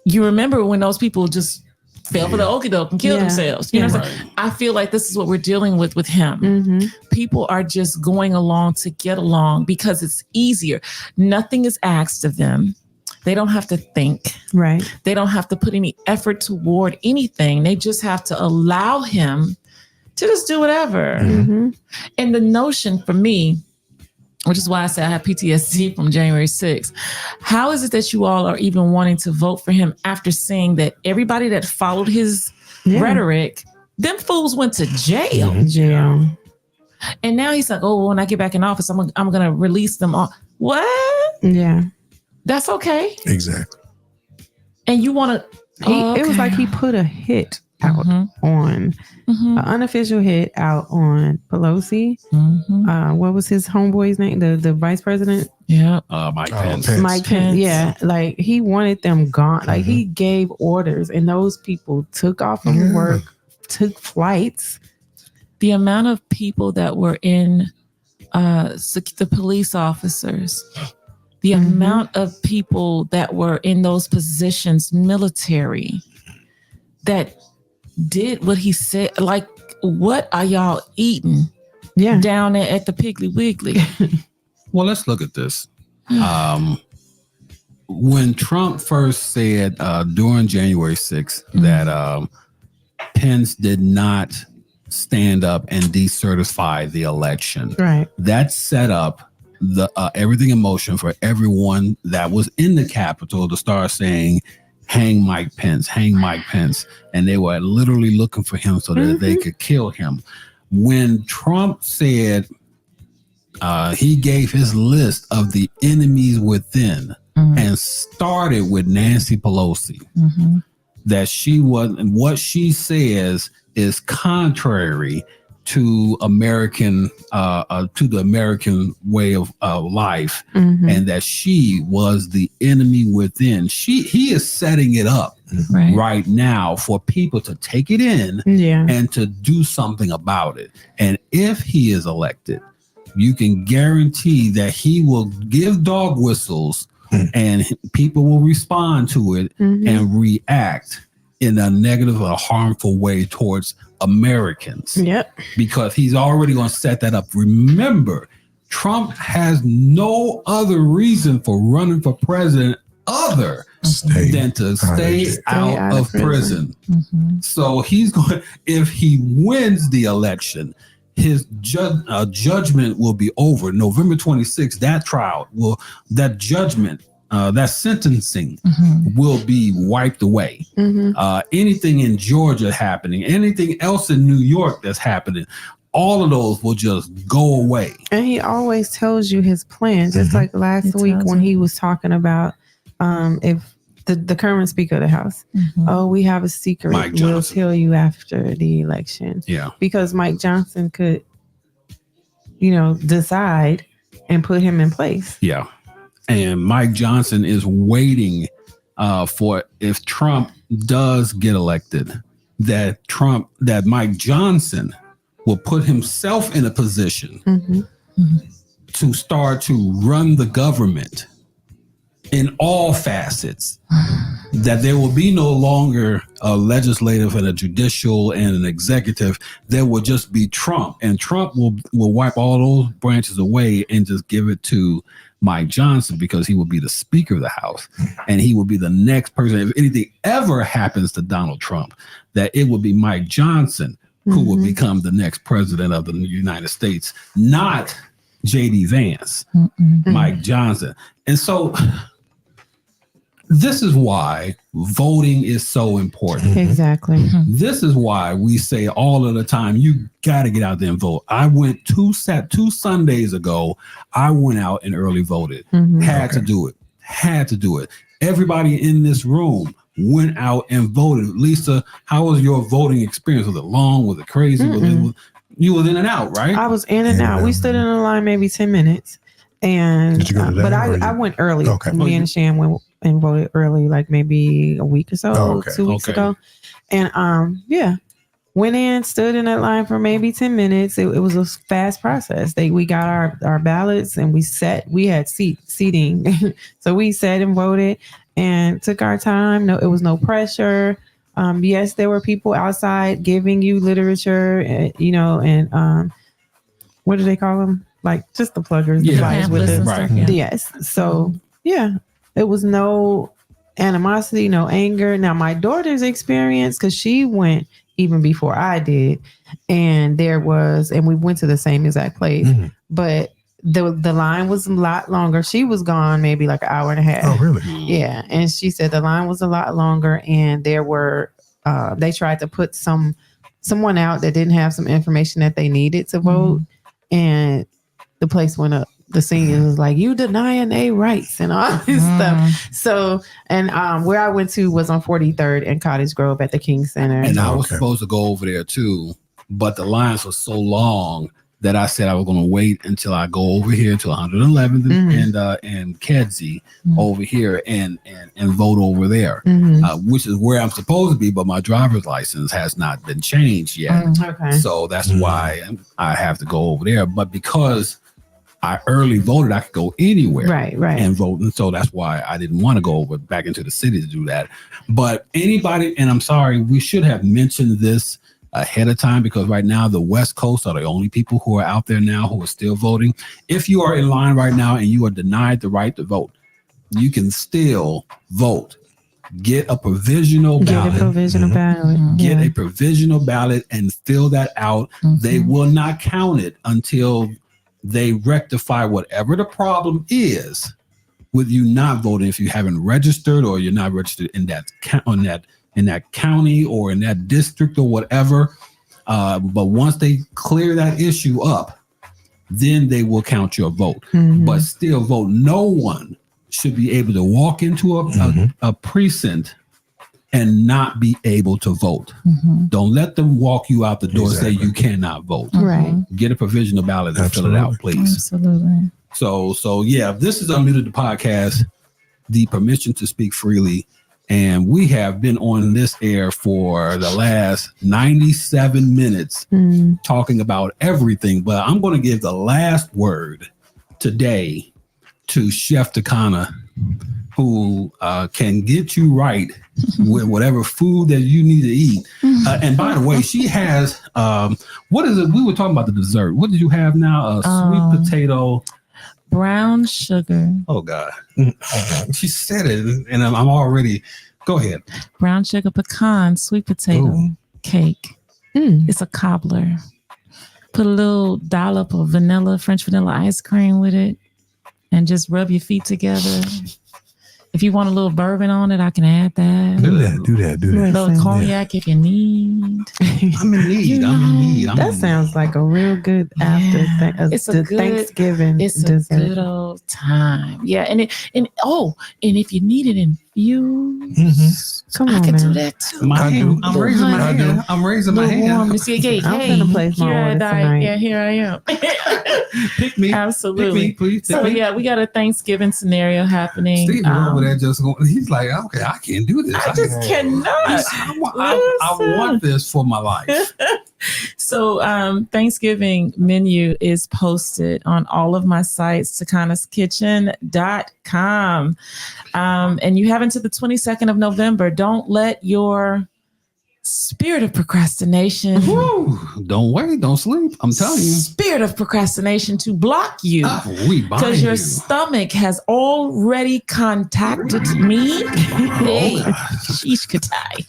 You remember when those people just fell for the okie doke and killed themselves. You know what I'm saying? I feel like this is what we're dealing with him. People are just going along to get along because it's easier. Nothing is asked of them. They don't have to think. Right. They don't have to put any effort toward anything. They just have to allow him to just do whatever. And the notion for me, which is why I say I have PTSD from January 6th. How is it that you all are even wanting to vote for him after seeing that everybody that followed his rhetoric, them fools went to jail? And now he's like, oh, when I get back in office, I'm going to release them all. What? Yeah. That's okay. Exactly. And you want to... It was like he put a hit out on an unofficial hit out on Pelosi. What was his homeboy's name? The vice president? Mike Pence. Mike Pence. Yeah, like he wanted them gone. Like he gave orders, and those people took off from work, took flights. The amount of people that were in the police officers, the amount of people that were in those positions, military, that did what he said. Like, what are y'all eating down there at the Piggly Wiggly? Well, let's look at this. When Trump first said during January 6th that Pence did not stand up and decertify the election, that set up the everything in motion for everyone that was in the Capitol to start saying, hang Mike Pence, hang Mike Pence. And they were literally looking for him so that they could kill him. When Trump said he gave his list of the enemies within and started with Nancy Pelosi, that she wasn't, what she says is contrary to American, to the American way of life, and that she was the enemy within. He is setting it up right now for people to take it in and to do something about it. And if he is elected, you can guarantee that he will give dog whistles and people will respond to it and react in a negative or harmful way towards Americans. Because he's already going to set that up. Remember, Trump has no other reason for running for president other than to stay out of prison. So he's going, if he wins the election, his judgment will be over. November 26th, that trial will, that judgment, that sentencing will be wiped away. Anything in Georgia happening, anything else in New York that's happening, all of those will just go away. And he always tells you his plans. Just like last week when he was talking about if the current Speaker of the House, oh, we have a secret. We'll tell you after the election. Because Mike Johnson could, decide and put him in place. And Mike Johnson is waiting for, if Trump does get elected, that Mike Johnson will put himself in a position to start to run the government in all facets, that there will be no longer a legislative and a judicial and an executive. There will just be Trump, and Trump will wipe all those branches away and just give it to Mike Johnson, because he will be the Speaker of the House, and he will be the next person. If anything ever happens to Donald Trump, that it will be Mike Johnson who will become the next president of the United States, not J.D. Vance, Mike Johnson. And so this is why voting is so important. Exactly. This is why we say all of the time, you got to get out there and vote. I went two Sundays ago, I went out and early voted. Had to do it. Everybody in this room went out and voted. Lisa, how was your voting experience? Was it long? Was it crazy? You was in and out, right? I was in and out. We stood in a line maybe 10 minutes. And Did you go to that, but or I went early. Okay. Me and Shan went and voted early, like maybe a week or so, 2 weeks ago. And went in, stood in that line for maybe 10 minutes. It was a fast process. We got our ballots and we had seating. So we sat and voted and took our time. No, it was no pressure. Yes, there were people outside giving you literature, and what do they call them? Like just the pluggers, the flyers with it. Right. Yes. So it was no animosity, no anger. Now my daughter's experience, because she went even before I did, and we went to the same exact place, but the line was a lot longer. She was gone maybe like an hour and a half. Oh, really? Yeah. And she said the line was a lot longer, and there were they tried to put someone out that didn't have some information that they needed to vote, and the place went up. The seniors was like, "You denying their rights," and all this stuff. So, and where I went to was on 43rd and Cottage Grove at the King Center. And I was supposed to go over there too, but the lines were so long that I said I was going to wait until I go over here to 111th and Kedzie over here and vote over there, which is where I'm supposed to be, but my driver's license has not been changed yet. Okay. So that's why I have to go over there. But because I early voted, I could go anywhere right. and vote. And so that's why I didn't want to go over back into the city to do that. But anybody, and I'm sorry, we should have mentioned this ahead of time, because right now the West Coast are the only people who are out there now who are still voting. If you are in line right now and you are denied the right to vote, you can still vote. Get a provisional ballot. Get a provisional ballot and fill that out. They will not count it until they rectify whatever the problem is with you not voting. If you haven't registered or you're not registered in that county or in that district or whatever, but once they clear that issue up, then they will count your vote. But still vote. No one should be able to walk into a precinct and not be able to vote. Don't let them walk you out the door and say you cannot vote. Right. Get a provisional ballot and fill it out, please. Absolutely. So yeah, this is Unmuted the Podcast, the permission to speak freely. And we have been on this air for the last 97 minutes talking about everything. But I'm going to give the last word today to Chef Tacana, who can get you right with whatever food that you need to eat. And by the way, she has, what is it? We were talking about the dessert. What did you have now? Sweet potato. Brown sugar. Oh, God. She said it, and I'm already, go ahead. Brown sugar pecan sweet potato cake. It's a cobbler. Put a little dollop of French vanilla ice cream with it, and just rub your feet together. If you want a little bourbon on it, I can add that. Do that. A little cognac if you need. I'm in need. That sounds like a real good It's a good Thanksgiving. It's dessert. a good old time. Yeah, and if you need it infused, Come I on, can man. do that too. I'm raising my hand. I'm raising my hand. I'm gonna place my order tonight. Yeah, here I am. Pick me. Absolutely. Pick me, please. So yeah, we got a Thanksgiving scenario happening. Steve over there just going, he's like, okay, I can't do this. I just cannot. I want this for my life. So Thanksgiving menu is posted on all of my sites, tacanaskitchen.com. And you have until the 22nd of November. Don't let your spirit of procrastination. Woo. Don't wait. Don't sleep. I'm telling you. Spirit of procrastination to block you. Because your stomach has already contacted me. Hey, sheesh katai.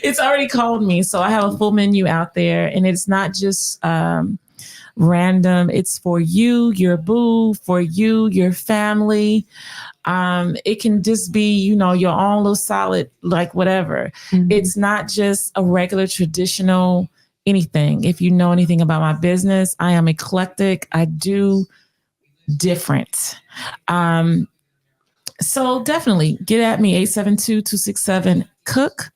It's already called me. So I have a full menu out there, and it's not just random. It's for you, your boo, for you, your family. It can just be, your own little salad, like whatever. Mm-hmm. It's not just a regular traditional anything. If you know anything about my business, I am eclectic. I do different. So definitely get at me, 872-267-COOK.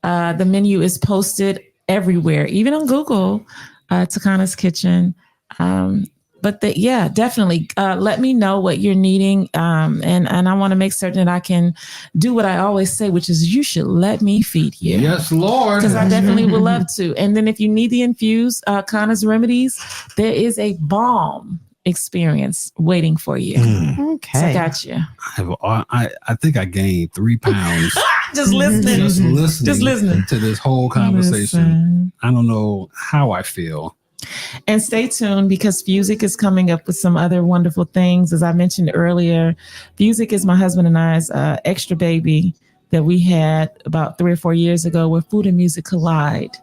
The menu is posted everywhere, even on Google, Tacana's Kitchen. But definitely let me know what you're needing. And I want to make certain that I can do what I always say, which is you should let me feed you. Yes, Lord. Because I definitely would love to. And then if you need the infused Kana's remedies, there is a balm experience waiting for you. Okay. So I got you. I think I gained 3 pounds. Just listening. Just listening to this whole conversation. I don't know how I feel. And stay tuned because Fusic is coming up with some other wonderful things. As I mentioned earlier, Fusic is my husband and I's extra baby that we had about 3 or 4 years ago where food and music collide.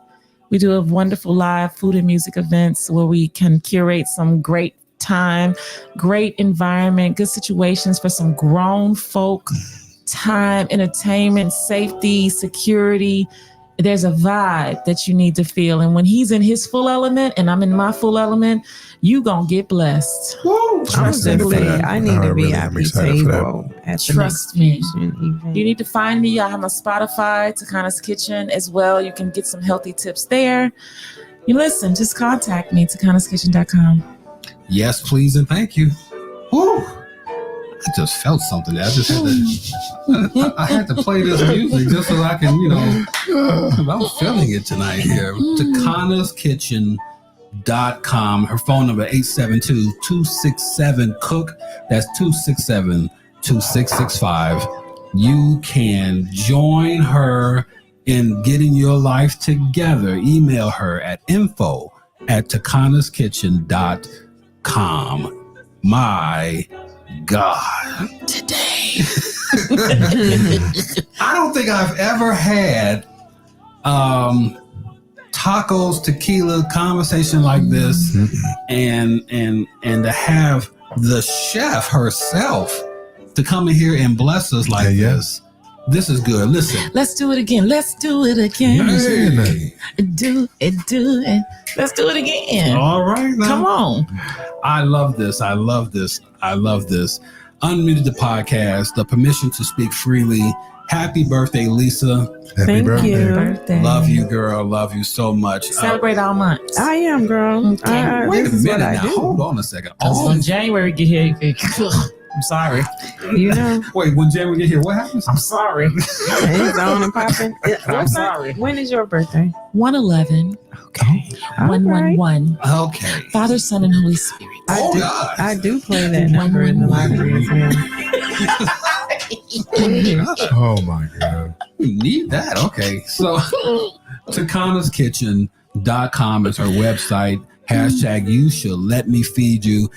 We do a wonderful live food and music events where we can curate some great time, great environment, good situations for some grown folk, time, entertainment, safety, security. There's a vibe that you need to feel. And when he's in his full element and I'm in my full element, you gonna get blessed. Woo, trust me. I need a VIP table. Trust me. You need to find me. I have my Spotify, Tacana's Kitchen as well. You can get some healthy tips there. You listen, just contact me, tacanaskitchen.com. Yes, please, and thank you. Woo. I just felt something there. I just had to play this music just so I can, I'm feeling it tonight here. Tacanaskitchen.com. Her phone number 872-267-COOK. That's 267-2665. You can join her in getting your life together. Email her at info@tacanaskitchen.com. My God, today. I don't think I've ever had tacos, tequila conversation like this, and to have the chef herself to come in here and bless us like this. This is good. Listen. Let's do it again. Let's do it again. Hey. Do it. Let's do it again. All right. Now. Come on. I love this. Unmuted the podcast, the permission to speak freely. Happy birthday, Lisa. Thank you. Birthday. Love you, girl. Love you so much. Celebrate all months. I am, girl. Okay. Wait a minute now. Hold on a second. When January get here, I'm sorry. Wait, when January get here, what happens? I'm sorry. It's on and popping. I'm sorry. When is your birthday? 1/11. Okay. 1/11. Okay. Father, Son, and Holy Spirit. I do play that number in the library as well. Oh my God. You need that. Okay. So Tacanaskitchen.com is her website. Hashtag you should let me feed you.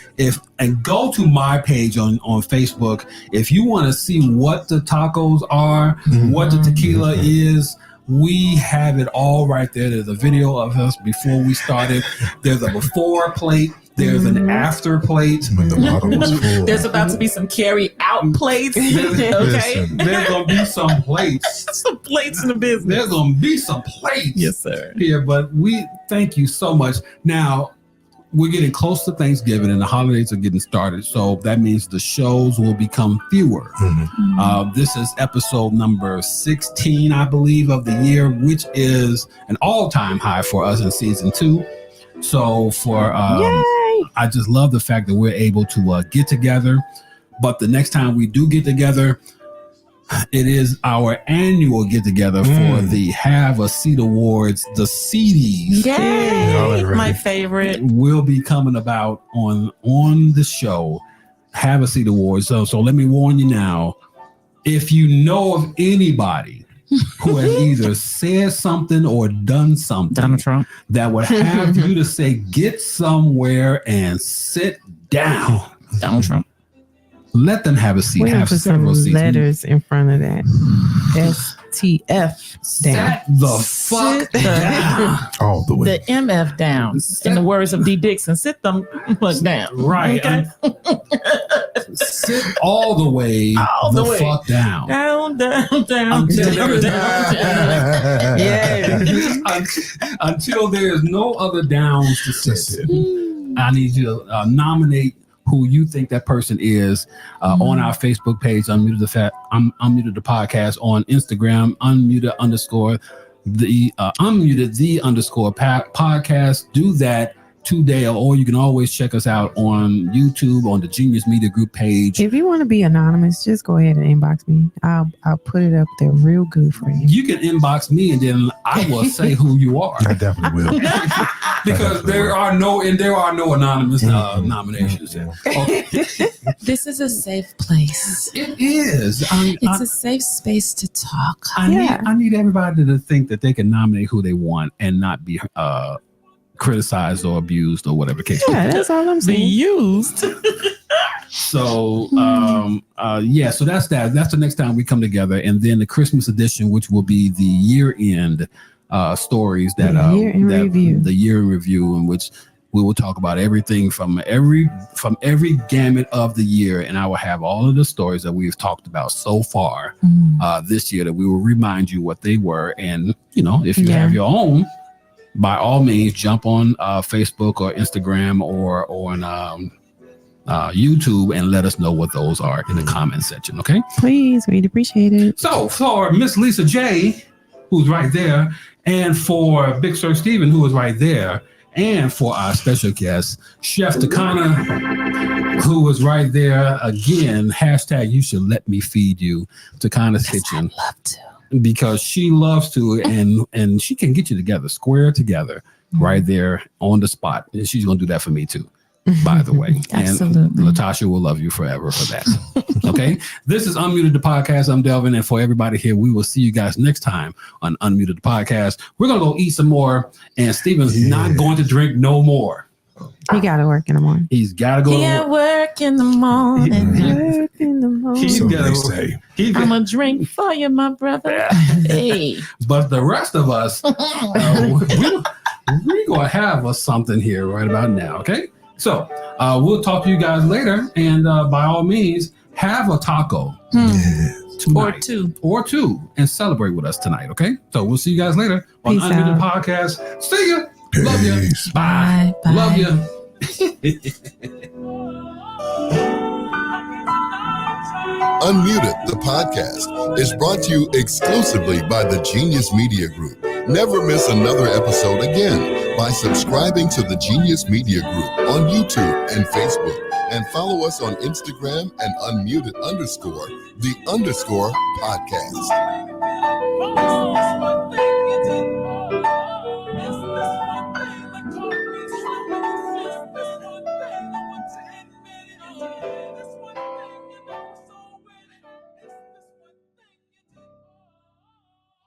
And go to my page on Facebook. If you want to see what the tacos are, what the tequila is, we have it all right there. There's a video of us before we started. There's a before plate. There's an after plate. When the bottle was full. There's about to be some carry out plates. Okay. There's going to be some plates. Some plates in the business. There's going to be some plates. Yes, sir. Here, but we thank you so much. Now, we're getting close to Thanksgiving and the holidays are getting started. So that means the shows will become fewer. This is episode number 16, I believe, of the year, which is an all-time high for us in season 2. So I just love the fact that we're able to get together. But the next time we do get together, It is our annual get-together for the Have a Seat Awards, the Seedies. Yay! My favorite. Will be coming about on the show, Have a Seat Awards. So let me warn you now, if you know of anybody who has either said something or done something Donald Trump that would have you to say, get somewhere and sit down. Donald Trump. Let them have a seat. We Have put several some seats. letters in front of that. STF down. Sit the fuck down. All the way. The MF down. In the words of D. Dixon, sit them fuck down. Right. Okay? Sit all the way All the way. fuck down. Down. Yeah. Until there's no other downs to sit. I need you to nominate who you think that person is on our Facebook page, Unmuted the Podcast, on Instagram, Unmuted podcast. Do that today, or you can always check us out on YouTube on the Genius Media Group page. If you want to be anonymous, just go ahead and inbox me. I'll put it up there real good for you. You can inbox me, and then I will say who you are. I definitely will. Because there are no anonymous nominations. Okay. This is a safe place. It is. It's a safe space to talk. I need everybody to think that they can nominate who they want and not be criticized or abused or whatever the case. Yeah, that's all I'm Be saying. used. So so that's that. That's the next time we come together, and then the Christmas edition, which will be the year-end stories that The year in review. The year in review, in which we will talk about everything from every gamut of the year, and I will have all of the stories that we've talked about so far this year, that we will remind you what they were. And if you have your own, by all means, jump on Facebook or Instagram or on YouTube and let us know what those are in the comment section. Okay, Please, we'd appreciate it. so for Miss Lisa J, who's right there, and for Big Sir Steven, who is right there, and for our special guest, Chef Tacana, who is right there again, hashtag you should let me feed you, Tacana's Kitchen. I'd love to. Because she loves to, and she can get you together, square together, right there on the spot. And she's going to do that for me too, by the way. Absolutely. And Latasha will love you forever for that. Okay. This is Unmuted the Podcast. I'm Delvin. And for everybody here, we will see you guys next time on Unmuted the Podcast. We're going to go eat some more, and Steven's not going to drink no more. He got to work in the morning. He's got to go. He at work in the morning. Work in the morning. So gotta- they say. I'm a drink for you, my brother. Hey. But the rest of us, we're going to have us something here right about now, okay? So we'll talk to you guys later, and by all means, have a taco tonight. Or two, and celebrate with us tonight, okay? So we'll see you guys later on Peace Unmuted out. Podcast. See ya. Love you. Peace. Bye. Bye. Love you. Unmuted, the podcast, is brought to you exclusively by the Genius Media Group. Never miss another episode again by subscribing to the Genius Media Group on YouTube and Facebook, and follow us on Instagram and Unmuted_the_podcast.